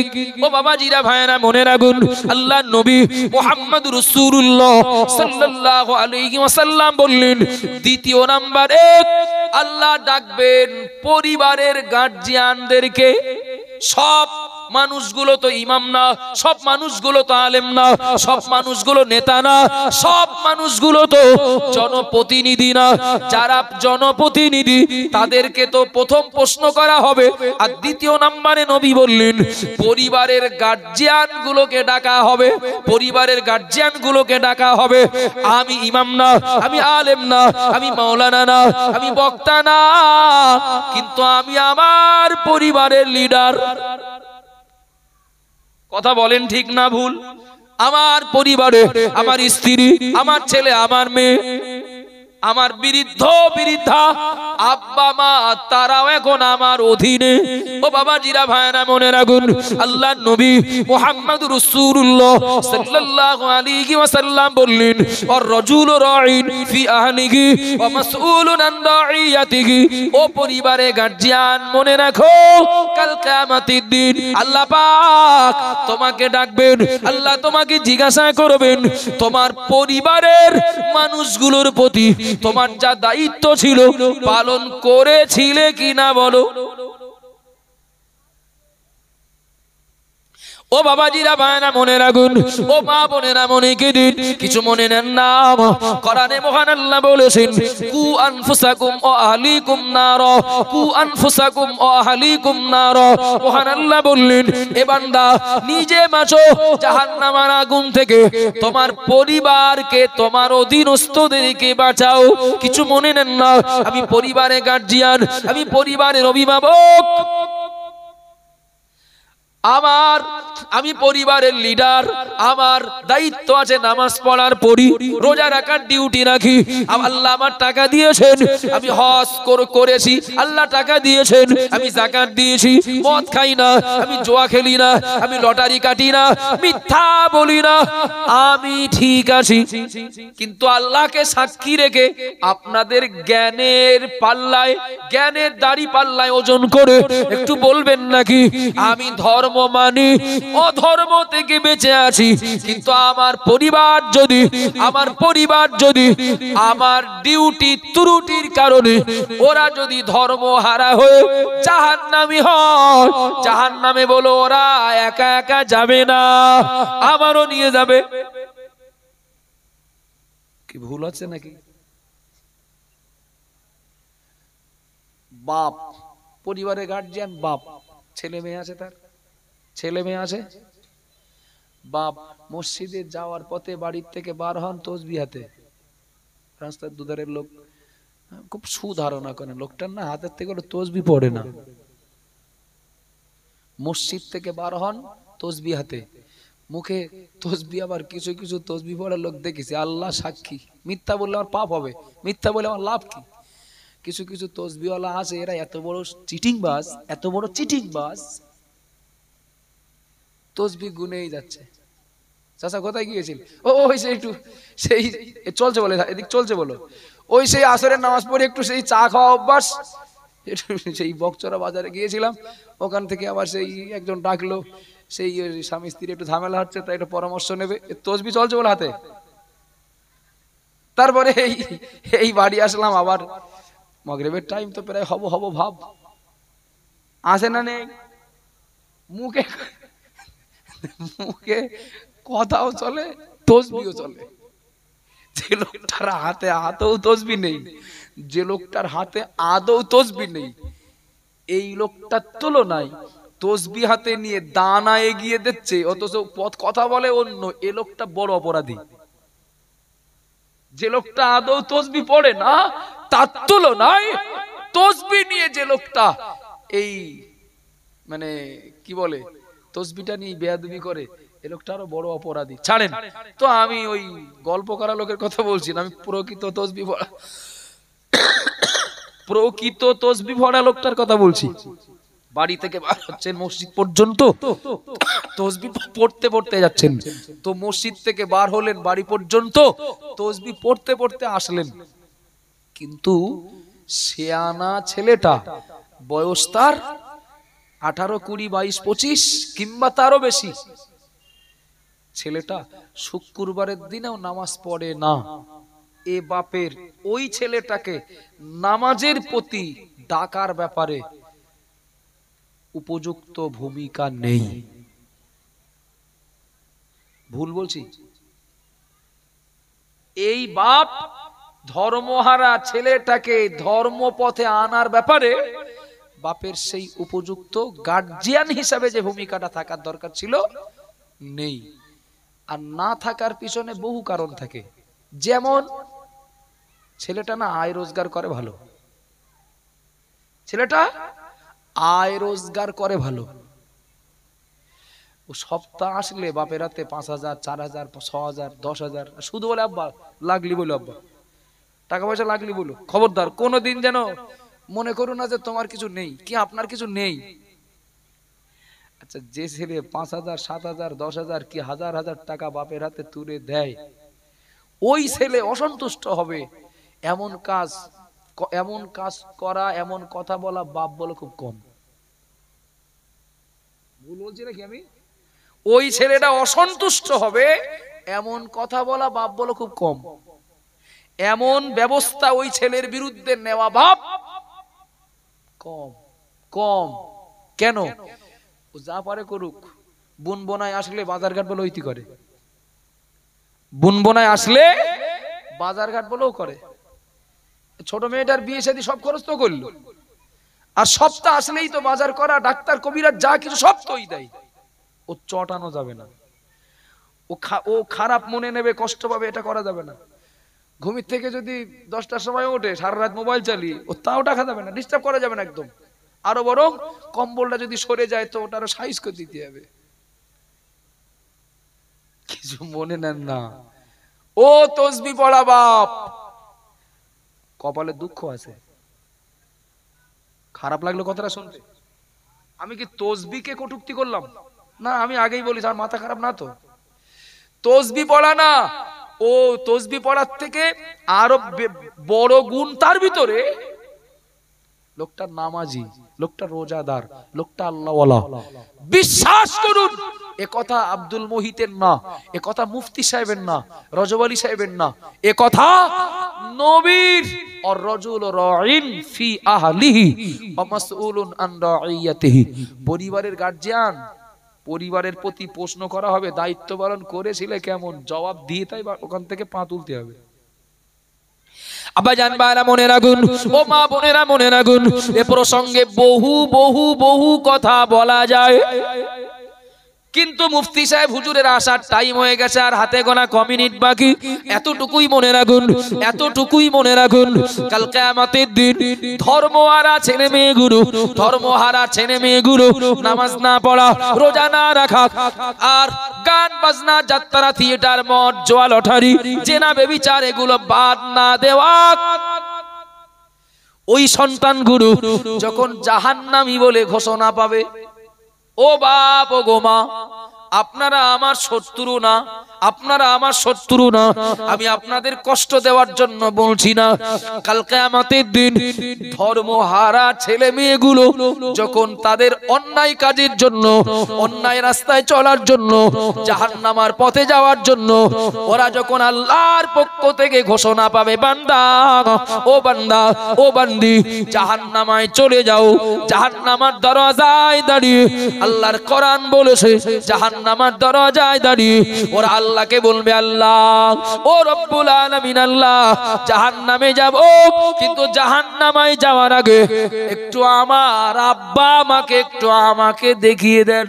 ও বাবাজিরা ভাইরা মনে রাখুন আল্লাহর নবী মুহাম্মদ রাসূলুল্লাহ সাল্লাল্লাহু আলাইহি ওয়াসাল্লাম বললেন দ্বিতীয় নাম্বার 1 আল্লাহ ডাকবেন পরিবারের গার্জিয়ানদেরকে। সব মানুষগুলো তো ইমাম না, সব মানুষগুলো তো আলেম না, সব মানুষগুলো নেতা না, সব মানুষগুলো তো জনপ্রতিনিধি না। যারা জনপ্রতিনিধি তাদেরকে তো প্রথম প্রশ্ন করা হবে। আর দ্বিতীয় নম্বরে নবী বললেন পরিবারের গার্জিয়ান গুলোকে ডাকা হবে, পরিবারের গার্জিয়ান গুলোকে ডাকা হবে। আমি ইমাম না, আমি আলেম না, আমি মাওলানা না, আমি বক্তা না, কিন্তু আমি আমার পরিবারের লিডার। কথা বলেন ঠিক না ভুল? আমার পরিবারে আমার স্ত্রী, আমার ছেলে, আমার মেয়ে, আমার বৃদ্ধ বৃদ্ধা আব্বা মা তারাও এখন আমার অধীনে। ও বাবাজিরা ভাইরা মনে রাখুন আল্লাহর নবী মুহাম্মদুর রাসূলুল্লাহ সাল্লাল্লাহু আলাইহি ওয়াসাল্লাম বললেন আর রাজুলু রাঈন ফি আহলিহি ওয়া মাসউলুন আন রাইয়াতিহি। ও পরিবারে গার্জিয়ান মনে রাখো কাল কিয়ামতের দিন আল্লাহ পাক তোমাকে ডাকবেন, আল্লাহ তোমাকে জিজ্ঞাসা করবেন তোমার পরিবারের মানুষগুলোর প্রতি তোমার যা দায়িত্ব ছিল পালন করেছিলে কিনা বলো। ও বাবাজিরা ভাইরা মনে রাখুন, ও মা বোনেরা মনে কেদিন কিছু মনে নেন না। কোরআনে মহান আল্লাহ বলেছেন কু আনফুসাকুম ওয়া আহলিকুম নার, কু আনফুসাকুম ওয়া আহলিকুম নার। মহান আল্লাহ বললেন এ বান্দা নিজে বাঁচো জাহান্নামের আগুন থেকে, তোমার পরিবারকে তোমার অধীনস্থদেরকে বাঁচাও। কিছু মনে নেন না, আমি পরিবারের গার্জিয়ান, আমি পরিবারের অভিভাবক, আমি পরিবারের লিডার, আমার দায়িত্ব আছে নামাজ পড়ার, পড়ি, রোজা রাখার ডিউটি রাখি। আল্লাহ আমার টাকা দিয়েছেন, আমি হজ করেছি, আল্লাহ টাকা দিয়েছেন, আমি যাকাত দিয়েছি, মদ খাই না, আমি জুয়া খেলি না, আমি লটারি কাটি না, মিথ্যা বলি না, আমি ঠিক আছি। কিন্তু আল্লাহকে সাক্ষী রেখে আপনাদের জ্ঞানের পাল্লায়, জ্ঞানের দাড়ি পাল্লায় ওজন করে একটু বলবেন নাকি আমি ধর্ম মানি, অধর্ম থেকে বেঁচে আছি। কিন্তু আমার পরিবার যদি আমার ডিউটি ত্রুটির কারণে ওরা যদি ধর্ম হারা হয়ে জাহান্নামী হয়, জাহান্নামে বলো ওরা একা একা যাবে না, আমারও নিয়ে যাবে। কি ভুল আছে নাকি? বাপ পরিবারের গার্জিয়ান, বাপ ছেলে মেয়ে আছে, তার ছেলে মেয়ে আছে, বাপ মসজিদে যাওয়ার পথে বাড়ির থেকে বার হন তসবিহ হাতে, রাস্তার দুধারের লোক খুব সুধারণা করেন, লোকটার না হাতের থেকে তসবিহ পড়ে না। মসজিদ থেকে বার হন তসবিহ হাতে, মুখে তসবিহ, আবার কিছু কিছু তসবিহ পড়ার লোক দেখেছি, আল্লাহ সাক্ষী, মিথ্যা বললে আমার পাপ হবে, মিথ্যা বলে আমার লাভ কি? কিছু কিছু তসবিহওয়ালা আছে, এরা এত বড় চিটিংবাজ, এত বড় চিটিংবাজ, তসবিহ গুনেই যাচ্ছে। চাচা কোথায় গিয়েছিল? ওই সেই একটু সেই চলছে বলে, এদিক চলছে বলো, ওই সেই আসরের নামাজ পড়ে একটু সেই চা খাওয়া অভ্যাস, সেই বকচরা বাজারে গিয়েছিলাম, ওখান থেকে আবার সেই একজন ডাকলো, সেই স্বামী স্ত্রী একটু ঝামেলা হচ্ছে, তাই একটু পরামর্শ নেবে, তসবিহ চলছে বলে হাতে। তারপরে এই বাড়ি আসলাম, আবার মাগরিবের টাইম তো প্রায় হব ভাব, আসে না নেই, মুখে কথাও চলে, তসবিহও চলে। যে লোকটার হাতে আদৌ তসবিহ নেই, যে লোকটার হাতে আদৌ তসবিহ নেই, এই লোকটার তুলনায় তসবিহ হাতে নিয়ে দানা এগিয়ে দিচ্ছে, অথচ কথা বলে অন্য, এ লোকটা বড় অপরাধী। যে লোকটা আদৌ তসবিহ পড়ে না, তার তুলনায় তসবিহ নিয়ে যে লোকটা এই মানে কি বলে তসবিহটা নিয়ে বেয়াদবি করে, এ লোকটা আরো বড় অপরাধী। ছাড়েন তো, আমি ওই গল্প করা লোকের কথা বলছি না, আমি প্রকৃত তসবিহ পড়া লোকটার কথা বলছি। বাড়ি থেকে বার হচ্ছেন মসজিদ পর্যন্ত, তসবিহ পড়তে পড়তে যাচ্ছেন, তো মসজিদ থেকে বার হলেন বাড়ি পর্যন্ত, তসবিহ পড়তে পড়তে আসলেন, কিন্তু সিয়ানা ছেলেটা বয়স তার 18, 20, 22, 25 কিংবা তারও বেশি, ছেলেটা শুক্রবারের দিনেও নামাজ পড়ে না, এ বাপের ওই ছেলেটাকে নামাজের প্রতি ডাকার ব্যাপারে উপযুক্ত ভূমিকা নেই। ভুল বলছি? এই বাপ ধর্মহারা ছেলেটাকে ধর্মপথে আনার ব্যাপারে বাপের সেই উপযুক্ত গার্জিয়ান হিসাবে যে ভূমিকাটা থাকার দরকার ছিল নেই। আর না থাকার পিছনে বহু কারণ থাকে। যেমন ছেলেটা না আয় রোজগার করে ভালো, ছেলেটা আয় রোজগার করে ভালো, ও সপ্তাহ আসলে বাপের হাতে 5,000, 4,000, 6,000, 10,000 শুধু বলে আব্বা লাগলি বলো, আব্বা টাকা পয়সা লাগলি বলো। খবরদার কোনোদিন যেন মনে করো না যে তোমার কিছু নেই, কি আপনার কিছু নেই। আচ্ছা, যে ছেলে 5,000, 7,000, 10,000 কি হাজার হাজার টাকা বাপের হাতে তুলে দেয়, ওই ছেলে অসন্তুষ্ট হবে এমন কাজ করা, এমন কথা বলা বাপ বলে খুব কম। ভুল বলছি নাকি আমি? ওই ছেলেটা অসন্তুষ্ট হবে এমন কথা বলা বাপ বলে খুব কম। এমন ব্যবস্থা ওই ছেলের বিরুদ্ধে নেওয়া বাপ কম কম। কেন? ও যা পারে করুক, বোন বোনায় আসলে বাজারঘাট বলে ঐতি করে, বোন বোনায় আসলে বাজারঘাট বলেও করে। ছোট মেয়েটার বিয়ে শাদী সব খরচ তো করলো, আর সপ্তাহ আসলেই তো বাজার করা, ডাক্তার কবিরাজ যা কিছু সব তোই দেয়। ও চটানো যাবে না, ও খারাপ মনে নেবে, কষ্ট পাবে, এটা করা যাবে না। ঘুমির থেকে যদি 10টার সময় ওঠে, সারা রাত মোবাইল চালিয়ে, ও তাও টাকা যাবে না, ডিস্টার্ব করা যাবে না একদম। আরো বরং কম্বলটা যদি সরে যায় তো ওটা আরো সাইজ করে দিতে হবে। কিছু মনে নেন না, ও তসবি পড়া বাপ কপালে দুঃখ আছে। খারাপ লাগলো কথাটা শুনতে? আমি কি তসবিকে কটূক্তি করলাম? না, আমি আগেই বলি তার মাথা খারাপ না তো। তসবি পড়া না, ও তসবি পড়ার থেকে আরো বড় গুণ তার ভিতরে, লোকটা নামাজি, লোকটা রোজাদার, লোকটা আল্লাহওয়ালা। বিশ্বাস করুন, এ কথা আব্দুল মুহিতের না, এ কথা মুফতি সাহেবের না, রজব আলী সাহেবের না, এ কথা নবীর। আর রাজুল রাইন ফি আহলিহি ওয়া মাসউলুন আন রাইয়াতিহি। পরিবারের গার্জিয়ান, পরিবারের প্রতি প্রশ্ন করা হবে, দায়িত্ব পালন করেছিলে কেমন, জবাব দিয়ে তাই ওখান থেকে পা তুলতে হবে। আব্বা জান ভাইরা মনে রাখুন, ও মা বোনেরা মনে রাখুন, এ প্রসঙ্গে বহু বহু বহু কথা বলা যায়, কিন্তু মুফতি সাহেব হুজুরের আসার টাইম হয়ে গেছে, আর হাতে গোনা ক মিনিট বাকি। এতটুকুই মনে রাখুন, এতটুকুই মনে রাখুন, কাল কিয়ামতের দিন ধর্মহারা ছেলে মেয়েগুলো, ধর্মহারা ছেলে মেয়েগুলো নামাজ না পড়া, রোজা না রাখা, আর গান বাজনা, যাত্রা, থিয়েটার, মদ, জোয়া, লটারি, জেনা, ব্যভিচার এগুলো বাদ না দেওয়া, ওই সন্তানগুলো যখন জাহান্নামী বলে ঘোষণা পাবে, ও বাপ ও গো মা, আপনারা আমার শত্রু না, আপনারা আমার শত্রু না, আমি আপনাদের কষ্ট দেওয়ার জন্য বলছি না। কাল কিয়ামতের দিন ধর্মহারা ছেলে মেয়েগুলো যখন তাদের অন্যায় কাজের জন্য, অন্যায় রাস্তায় চলার জন্য, জাহান্নামার পথে যাওয়ার জন্য, ওরা যখন আল্লাহর পক্ষ থেকে ঘোষণা পাবে, বান্দা ও বান্দা ও বান্দি জাহান্নামায় চলে যাও, জাহান্নামার দরজায় দাঁড়িয়ে, আল্লাহর কোরআন বলেছে জাহান্নামার দরজায় দাঁড়িয়ে ওরা আল্লাহকে বলবে, আল্লাহ ও রব্বুল আলামিন, আল্লাহ জাহান্নামে যাব, কিন্তু জাহান্নামায় যাওয়ার আগে একটু আমার আব্বা আমাকে একটু আমাকে দেখিয়ে দেন।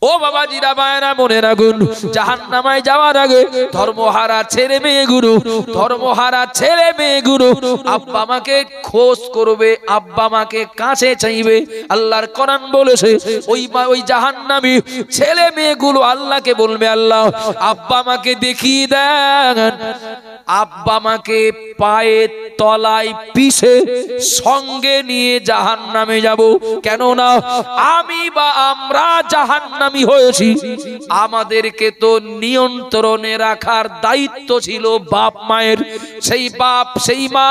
ও বাবাজিরা ভাইরা মনে রাখুন, জাহান্নামায় যাওয়ার আগে ধর্মহারা ছেলে মেয়েগুলো, ধর্মহারা ছেলে মেয়েগুলো আব্বা আমাকে খোঁজ করবে, আব্বা আমাকে কাছে চাইবে। আল্লাহর কোরআন বলেছে ওই জাহান্নামী ছেলে মেয়েগুলো আল্লাহকে বলবে, আল্লাহ আব্বা আমাকে দেখিয়ে দেন। আব্বা আমাকে পায়ের তলায় পিষে সঙ্গে নিয়ে জাহান্নামে যাব, কেননা আমি বা আমরা জাহান্নামে জাহান্নামী হয়েছি, আমাদেরকে তো নিয়ন্ত্রণে রাখার দায়িত্ব ছিল বাপ মায়ের। সেই বাপ সেই মা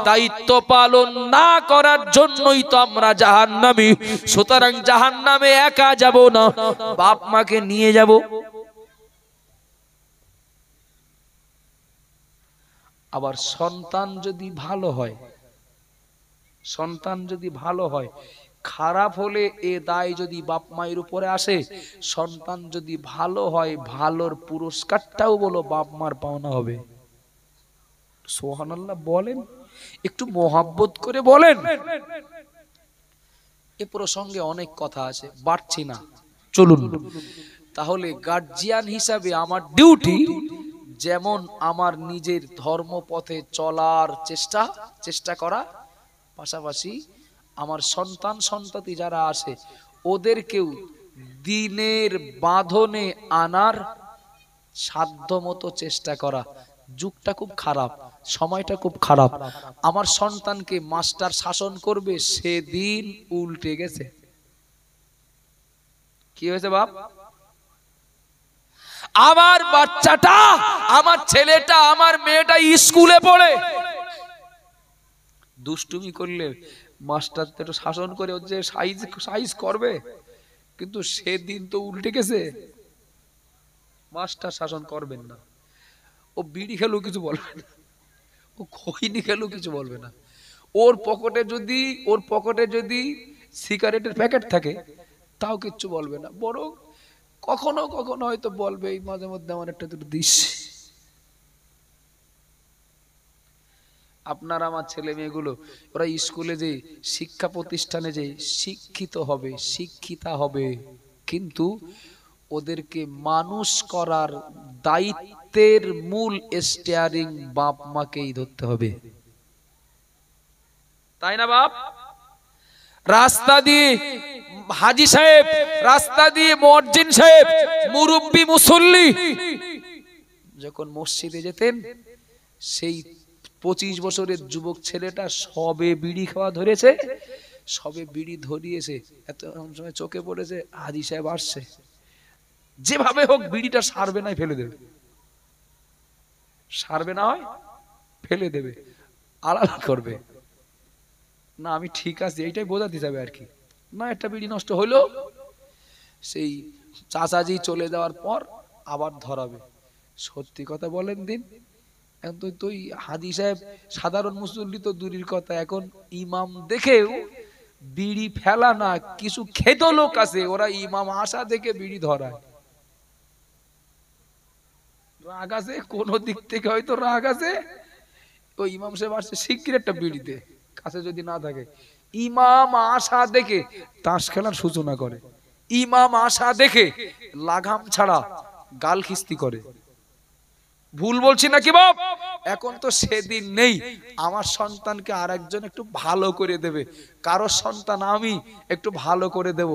দায়িত্ব পালন না করার জন্যই তো আমরা জাহান্নামী। সুতরাং জাহান্নামে একা যাব না, বাপ মাকে নিয়ে যাব। আবার সন্তান যদি ভালো হয়, সন্তান যদি ভালো হয়, খারাপ হলে এ দায় যদি বাপ মায়ের উপরে আসে। সন্তান যদি ভালো হয়, ভালোর পুরস্কারটাও বলো বাপ মার পাওনা হবে। সুবহানাল্লাহ বলেন, একটু মোহাব্বত করে বলেন। এ প্রসঙ্গে অনেক কথা আছে, বাড়ছি না, চলুন। তাহলে গার্জিয়ান হিসাবে আমার ডিউটি, যেমন আমার নিজের ধর্মপথে চলার চেষ্টা করা, পাশাপাশি আমার সন্তান সন্ততি যারা আসে ওদেরকেও দিনের বাঁধনে আনার সাধ্যমতো চেষ্টা করা। যুগটা খুব খারাপ, সময়টা খুব খারাপ। আমার সন্তানকে মাস্টার শাসন করবে, সেদিন উল্টে গেছে। কি হয়েছে বাপ? আমার বাচ্চাটা, আমার ছেলেটা, আমার মেয়েটা স্কুলে পড়ে দুষ্টুমি করলে মাস্টার তো শাসন করে ওর যে সাইজ করবে, কিন্তু সেদিন তো উল্টে গেছে। মাস্টার শাসন করবেন না, ও বিড়ি খেলেও কিছু বলবে না, ও খৈনি খেলেও কিছু বলবে না। ওর পকেটে যদি সিগারেটের প্যাকেট থাকে তাও কিচ্ছু বলবে না, বরং কখনো কখনো হয়তো বলবে এই মাঝে মধ্যে আমার একটা দুটো দিস। আপনার আমার ছেলে মেয়েগুলো ওরা স্কুলে যে শিক্ষা প্রতিষ্ঠানে যে শিক্ষিতা হবে, কিন্তু ওদেরকে মানুষ করার দায়িত্বের মূল স্টিয়ারিং বাপ মাকেই ধরতে হবে, তাই না বাপ? রাস্তা দিয়ে হাজি সাহেব, রাস্তা দিয়ে মুয়াজ্জিন সাহেব, মুরব্বি মুসল্লি যখন মসজিদে যেতেন, সেই 25 বছরের যুবক ছেলেটা সবে বিড়ি খাওয়া ধরেছে, সবে বিড়ি ধরিয়েছে, এত সময় চোখে পড়েছে হাজি সাহেব আসছে, যেভাবে হোক বিড়িটা সারবে না ফেলে দেবে, সারবে না হয় ফেলে দেবে, আড়াল করবে না আমি ঠিক আছে, এইটাই বোঝাতে যাবে আর কি। না একটা বিড়ি নষ্ট হলো, সেই চাচাজি চলে যাওয়ার পর আবার ধরাবে। সত্যি কথা বলেন দিন, এখন তো হাজি সাহেব সাধারণ মুসল্লি তো দূরের কথা, এখন ইমাম দেখেও বিড়ি ফেলা না, কিছু খেত লোক আছে ওরা ইমাম আসা দেখে বিড়ি ধরায়। রাগ আছে কোন দিক থেকে, হয়তো রাগ আছে, ওই ইমাম সাহেব আসছে সিগারেটটা বিড়িতে কাছে যদি না থাকে, ইমাম আসা দেখে তাস খেলার সূচনা করে, ইমাম আসা দেখে লাগাম ছাড়া গাল খিস্তি করে। ভুল বলছি নাকি বাপ? এখন তো সেদিন নেই, আমার সন্তানকে আর একজন একটু ভালো করে দেবে, কারো সন্তান আমি একটু ভালো করে দেব।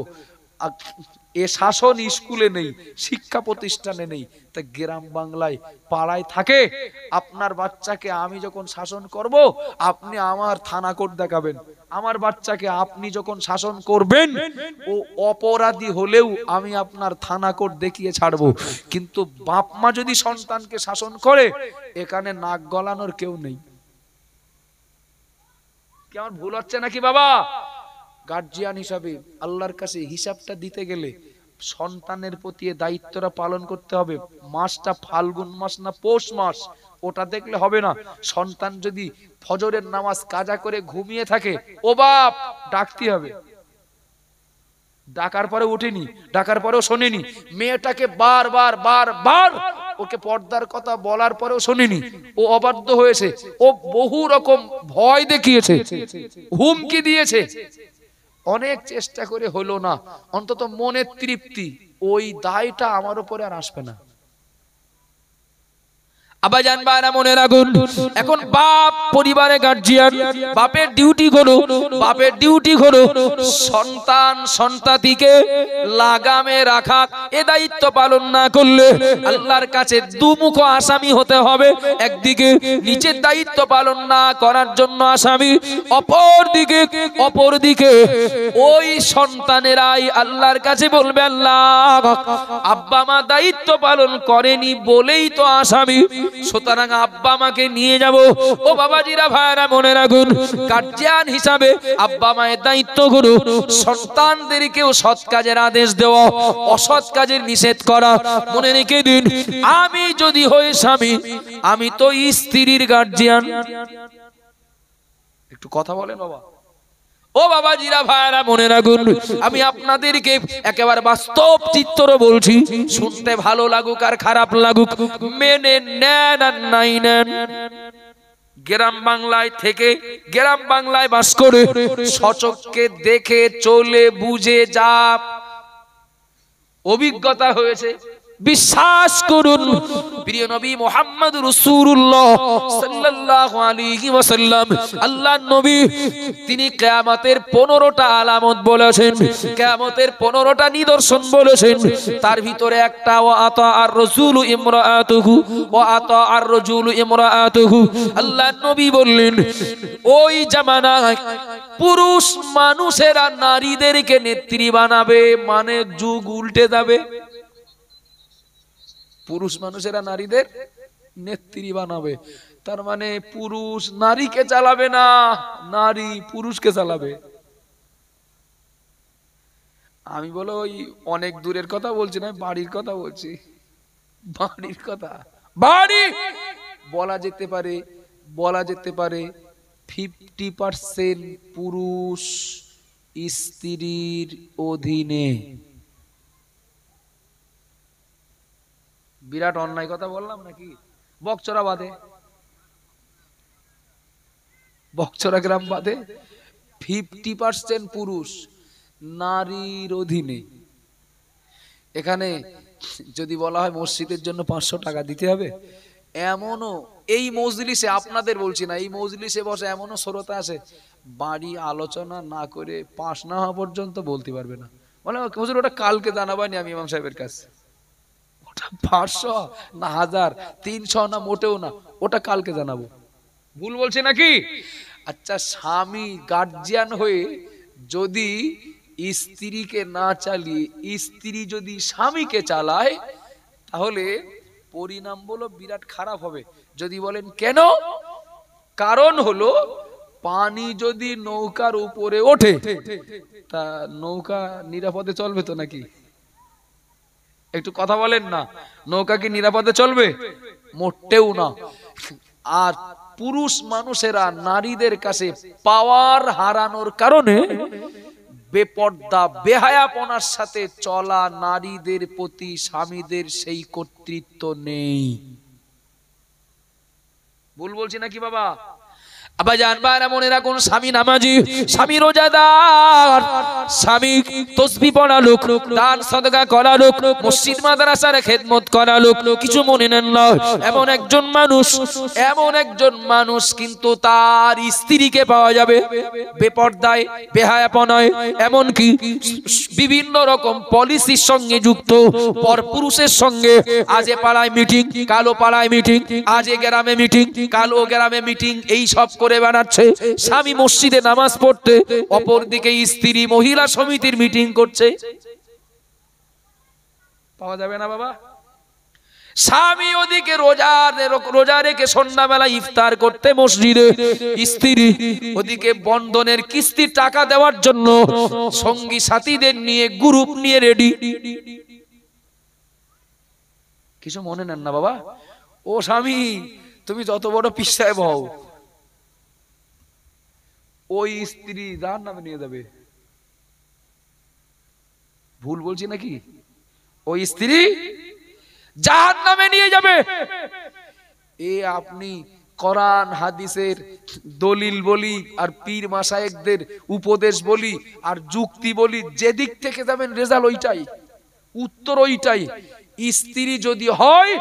এ শাসন স্কুলে নেই, শিক্ষা প্রতিষ্ঠানে নেই, তা গ্রাম বাংলায় পাড়ায় থাকে। আপনার বাচ্চাকে আমি যখন শাসন করব, আপনি আমার থানা কোর্ট দেখাবেন। আমার বাচ্চাকে আপনি যখন শাসন করবেন, ও অপরাধী হলেও আমি আপনার থানা কোর্ট দেখিয়ে ছাড়বো। কিন্তু বাপ মা যদি সন্তানকে শাসন করে, এখানে নাক গলানোর কেউ নেই। কি আমার ভুল হচ্ছে নাকি বাবা? গার্জিয়ান হিসাবে আল্লাহর কাছে হিসাবটা দিতে গেলে সন্তানের প্রতি দায়িত্বটা পালন করতে হবে। মাসটা ফাল্গুন মাস না পৌষ মাস ওটা দেখলে হবে না। সন্তান যদি ফজরের নামাজ কাজা করে ঘুমিয়ে থাকে, ও বাপ ডাকতে হবে, ডাকার পরে উঠেনি, ডাকার পরেও শোনেনি, মেয়েটাকে বারবার ওকে পর্দার কথা বলার পরেও শোনেনি, ও অবাধ্য হয়েছে, ও বহু রকম ভয় দেখিয়েছে, হুমকি দিয়েছে, অনেক চেষ্টা করে হলো না, অন্তত মনের তৃপ্তি, ওই দায়টা আমার উপরে আর আসবে না। আবাজান বারা মনে রাখুন, এখন বাপ পরিবারে গার্জিয়ান, বাপের ডিউটি হলো সন্তান সন্তাতিকে লাগামে রাখা। এ দায়িত্ব পালন না করলে আল্লাহর কাছে দুমুখ আসামি হতে হবে। একদিকে নিচের দায়িত্ব পালন না করার জন্য আসামি, অপরদিকে ওই সন্তানেরাই আল্লাহর কাছে বলবে, আল্লাহ আব্বা মা দায়িত্ব পালন করেনি বলেই তো আসামি, সুতরাং আব্বা মাকে নিয়ে যাব। ও বাবাজিরা ভাইরা মনে রাখুন, গার্জিয়ান হিসাবে আব্বা মায়ের দায়িত্ব গুলো সন্তানদেরকেও সৎ কাজের আদেশ দেওয়া, অসৎ কাজের নিষেধ করা। মনে রেখে দিন, আমি যদি হই স্বামী, আমি তো স্ত্রীর গার্জিয়ান। একটু কথা বলেন বাবা। ও বাবাজিরা ভাইরা মনে রাখুন, আমি আপনাদেরকে একেবারে বাস্তব চিত্র বলছি, শুনতে ভালো লাগুক আর খারাপ লাগুক, মেনে নেন আর নাই নেন। গ্রাম বাংলায় থেকে, গ্রাম বাংলায় বাস করে সচক্ষে দেখে চলে বুঝে যা অভিজ্ঞতা হয়েছে, বিশ্বাস করুন, প্রিয় নবী মুহাম্মদ রাসূলুল্লাহ সাল্লাল্লাহু আলাইহি ওয়াসাল্লাম, আল্লাহর নবী, তিনি কিয়ামতের 15টা আলামত বলেছেন, কিয়ামতের 15টা নিদর্শন বলেছেন। তার ভিতরে একটা, ওয়া আতা আর রাসূলু ইমরাআতুহু, ওয়া আতা আর রাজুলু ইমরাআতুহু। আল্লাহর নবী বললেন, ওই জামানায় পুরুষ মানুষেরা নারীদেরকে নেত্রী বানাবে, মানে যুগ উল্টে যাবে। পুরুষ মানুষেরা নারীদের নেত্রী বানাবে, তার মানে পুরুষ নারীকে চালাবে না, নারী পুরুষকে চালাবে। আমি বলো ওই অনেক দূরের কথা বলছি না, বাড়ির কথা বলছি। বাড়ির কথা, বাড়ি বলা যেতে পারে 50% পুরুষ স্ত্রীর অধীনে। বিরাট অন্যায় কথা বললাম নাকি? বকচরা বাদে, বকচরা গ্রাম বাদে 50% পুরুষ নারীর অধীনে। এখানে যদি বলা হয় মসজিদের জন্য 500 টাকা দিতে হবে, এমনও এই মজলিসে, আপনাদের বলছি না, এই মজলিসে বসে এমনও শ্রোতা আছে, বাড়ি আলোচনা না করে পাশ না হওয়া পর্যন্ত বলতে পারবে না। বলে হুজুর ওটা কালকে জানাবানি আমি ইমাম সাহেবের কাছে। 500 না 1000, 300 না মোটেও না, ওটা কালকে জানাবো। ভুল বলছে নাকি? আচ্ছা, স্বামী গার্জিয়ান হয়ে যদি স্ত্রীকে না চালিয়ে স্ত্রী যদি স্বামীকে চালায়, তাহলে পরিণাম বলো বিরাট খারাপ হবে। যদি বলেন কেন? কারণ হলো, পানি যদি নৌকার উপরে ওঠে, তা নৌকা নিরাপদে চলবে তো নাকি? একটু কথা বলেন না, নৌকা কি নিরাপদে চলবে? মোটেও না। আর পুরুষ মানুষেরা নারীদের কাছে পাওয়ার হারানোর কারণে বেপর্দা বেহায়াপনার সাথে চলা নারীদের প্রতি স্বামীদের সেই কর্তৃত্ব নেই। ভুল বলছি নাকি বাবা? আবার জানবার মনে রাখুন, স্বামী নামাজি, স্বামী রোজাদার, স্বামী তসবিহ পড়া লোক, দান সদকা করা লোক, মসজিদ মাদ্রাসার খেদমত করা লোক, কিছু মনে নেন না। এমন একজন মানুষ কিন্তু তার স্ত্রীকে পাওয়া যাবে বেপর্দায় বেহায়াপনায়, এমনকি বিভিন্ন রকম পলিসির সঙ্গে যুক্ত, পরপুরুষের সঙ্গে। আজ এ পাড়ায় মিটিং, কালো পাড়ায় মিটিং, আজ এ গ্রামে মিটিং, কালো গ্রামে মিটিং, এই সব করে বেড়াচ্ছে। স্বামী মসজিদে নামাজ পড়তে, অপরদিকে স্ত্রী মহিলা সমিতির মিটিং করছে। পাওয়া যাবে না বাবা? স্বামী ওদিকে রোজা রেখে সন্ধ্যাবেলা ইফতার করতে মসজিদে, স্ত্রী ওদিকে বন্ধনের কিস্তির টাকা দেওয়ার জন্য সঙ্গী সাথীদের নিয়ে গ্রুপ নিয়ে রেডি। কিছু মনে নেন না বাবা। ও স্বামী, তুমি যত বড় পীর সাহেব হও, ওই স্ত্রী জাহান্নামে নিয়ে যাবে। ভুল বলছি নাকি? ওই স্ত্রী জাহান্নামে নিয়ে যাবে। এ আপনি কোরআন হাদিসের দলিল বলি, আর পীর মাশায়েখদের উপদেশ বলি, আর যুক্তি বলি, যেদিক থেকে যাবেন রেজাল্ট ওইটাই, উত্তর ওইটাই। স্ত্রী যদি হয়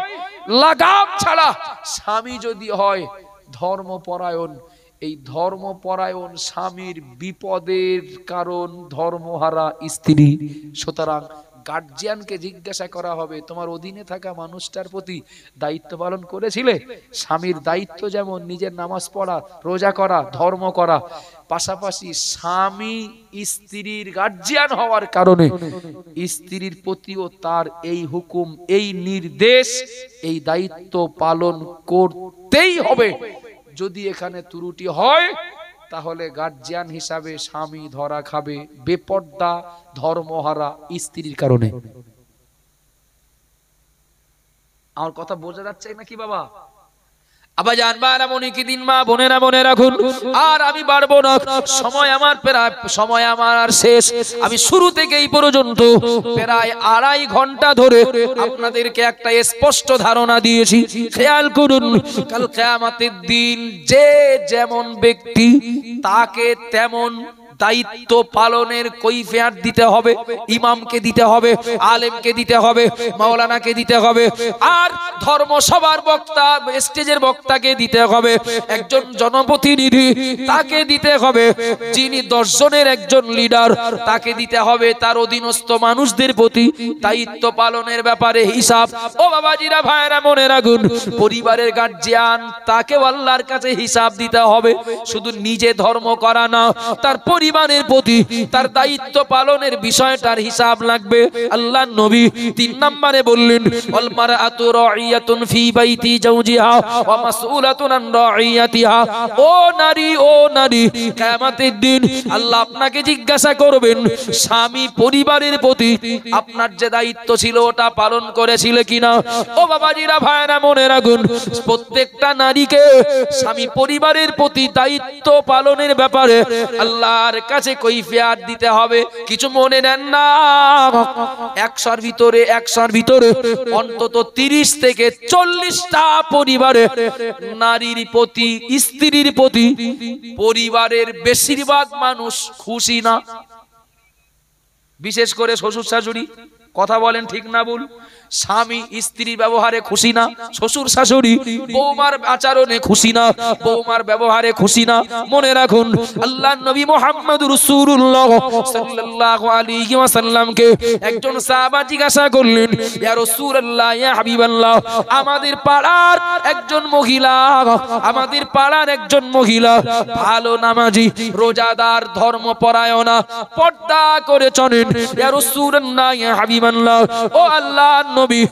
লাগাম ছাড়া স্বামী যদি হয় ধর্মপরায়ণ, এই ধর্মপরায়ণ স্বামীর বিপদের কারণ ধর্মহারা স্ত্রী। সুতরাং গার্জিয়ানকে জিজ্ঞাসা করা হবে, তোমার অধীনে থাকা মানুষটার প্রতি দায়িত্ব পালন করেছিলে? স্বামীর দায়িত্ব যেমন নিজের নামাজ পড়া, রোজা করা, ধর্ম করা, পাশাপাশি স্বামী স্ত্রীর গার্জিয়ান হওয়ার কারণে স্ত্রীর প্রতিও তার এই হুকুম, এই নির্দেশ, এই দায়িত্ব পালন করতেই হবে। যদি এখানে ত্রুটি হয় তাহলে গার্জিয়ান হিসাবে স্বামী ধরা খাবে বেপর্দা ধর্মহারা স্ত্রীর কারণে। আমার কথা বোঝা যাচ্ছে নাকি বাবা? আবার জানবার এমনই কি দিন মা বোনেরা মনে রাখুন, আর আমি পারবো না, সময় আমার প্রায়, সময় আমার আর শেষ। আমি শুরু থেকে এই পর্যন্ত প্রায় 2.5 ঘন্টা ধরে আপনাদেরকে একটা স্পষ্ট ধারণা দিয়েছি। খেয়াল করুন, কাল কিয়ামতের দিন যে যেমন ব্যক্তি তাকে তেমন দায়িত্ব পালনের কৈফিয়ত দিতে হবে। ইমামকে দিতে হবে, আলেমকে দিতে হবে, মাওলানাকে দিতে হবে, আর ধর্মসভার বক্তা, স্টেজের বক্তাকে দিতে হবে, একজন জনপ্রতিনিধি তাকে দিতে হবে, যিনি 10 জনের একজন লিডার তাকে দিতে হবে তার অধীনস্থ মানুষদের প্রতি দায়িত্ব পালনের ব্যাপারে হিসাব। ও বাবাজিরা, ভাইরা মনে রাখুন, পরিবারের গার্জিয়ান তাকেও আল্লাহর কাছে হিসাব দিতে হবে। শুধু নিজে ধর্ম করা না, তার পরিবারের প্রতি তার দায়িত্ব পালনের বিষয়টার হিসাব লাগবে। আল্লাহর নবী 3 নম্বরে বললেন, ওয়াল মারআতু রাইয়াতুন ফি বাইতি জাওজিহা ওয়া মাসউলাতুন আন রাইয়াতিহা। ও নারী, ও নারী, কিয়ামতের দিন আল্লাহ আপনাকে জিজ্ঞাসা করবেন, স্বামী পরিবারের প্রতি আপনার যে দায়িত্ব ছিল ওটা পালন করেছিলে কিনা। ও বাবাজিরা, ভাইরা মনে রাখুন, প্রত্যেকটা নারীকে স্বামী পরিবারের প্রতি দায়িত্ব পালনের ব্যাপারে আল্লাহর কাছে কৈফিয়ত দিতে হবে। কিছু মনে নেন না, 100 ভিতরে অন্তত 30 থেকে 40টা পরিবারে নারীর প্রতি, স্ত্রীর প্রতি পরিবারের বেশিরভাগ মানুষ খুশি না। বিশেষ করে শ্বশুর শাশুড়ি। কথা বলেন ঠিক না ভুল? স্বামী স্ত্রীর ব্যবহারে খুশি না, শ্বশুর শাশুড়ি বৌমার আচরণে খুশি না, বৌমার ব্যবহারে খুশি না। মনে রাখুন, আল্লাহর নবী মুহাম্মদুর রাসূলুল্লাহ সাল্লাল্লাহু আলাইহি ওয়াসাল্লামকে একজন সাহাবা জিজ্ঞাসা করলেন, ইয়া রাসূলুল্লাহ, ইয়া হাবিবাল্লাহ, আমাদের পাড়ার একজন মহিলা ভালো নামাজি, রোজাদার, ধর্মপরায়ণা, পর্দা করে চলেন। ইয়া রাসূলুল্লাহ, ইয়া হাবিবাল্লাহ, ও আল্লাহর নবী,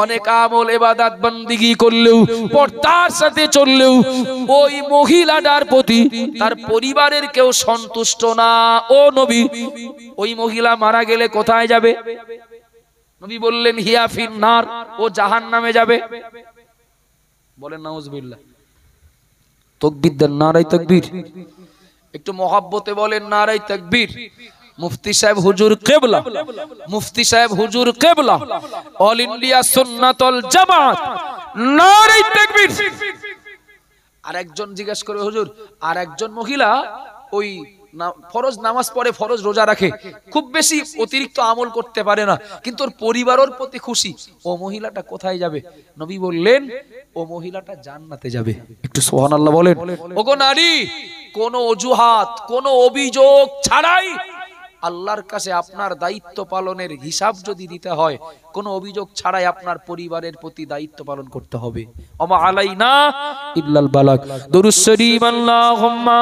অনেক আমল ইবাদত বন্দেগী করলেও, পর্দার সাথে চললেও ওই মহিলাটার প্রতি তার পরিবারের কেউ সন্তুষ্ট না। ও নবী, ওই মহিলা মারা গেলে কোথায় যাবে? নবী বললেন, হিয়া ফিন নার, ও জাহান্নামে যাবে। বলেন নাউজুবিল্লাহ। তাকবীর দেন, নারায়ে তাকবীর। একটু মহব্বতে বলেন নারায়ে তাকবীর। মুফতি সাহেব হুজুর কিবলা, মুফতি সাহেব হুজুর কিবলা, অল ইন্ডিয়া সুন্নাতুল জামাত, নারে তাকবীর। আর একজন জিজ্ঞেস করে, হুজুর, আর একজন মহিলা ওই ফরজ নামাজ পড়ে, ফরজ রোজা রাখে, খুব বেশি অতিরিক্ত আমল করতে পারে না, কিন্তু ওর পরিবারের প্রতি খুশি, ও মহিলাটা কোথায় যাবে? নবী বললেন, ও মহিলাটা জান্নাতে যাবে। একটু সুবহানাল্লাহ বলেন। ওগো নারী, কোনো অজুহাত, কোনো অভিযোগ ছাড়াই আল্লাহর কাছে আপনার দায়িত্ব পালনের হিসাব যদি দিতে হয়, কোনো অভিযোগ ছাড়াই আপনার পরিবারের প্রতি দায়িত্ব পালন করতে হবে। ওমা আলাইনা ইল্লাল বালাগ। দুরূদ শরীফ, আল্লাহুম্মা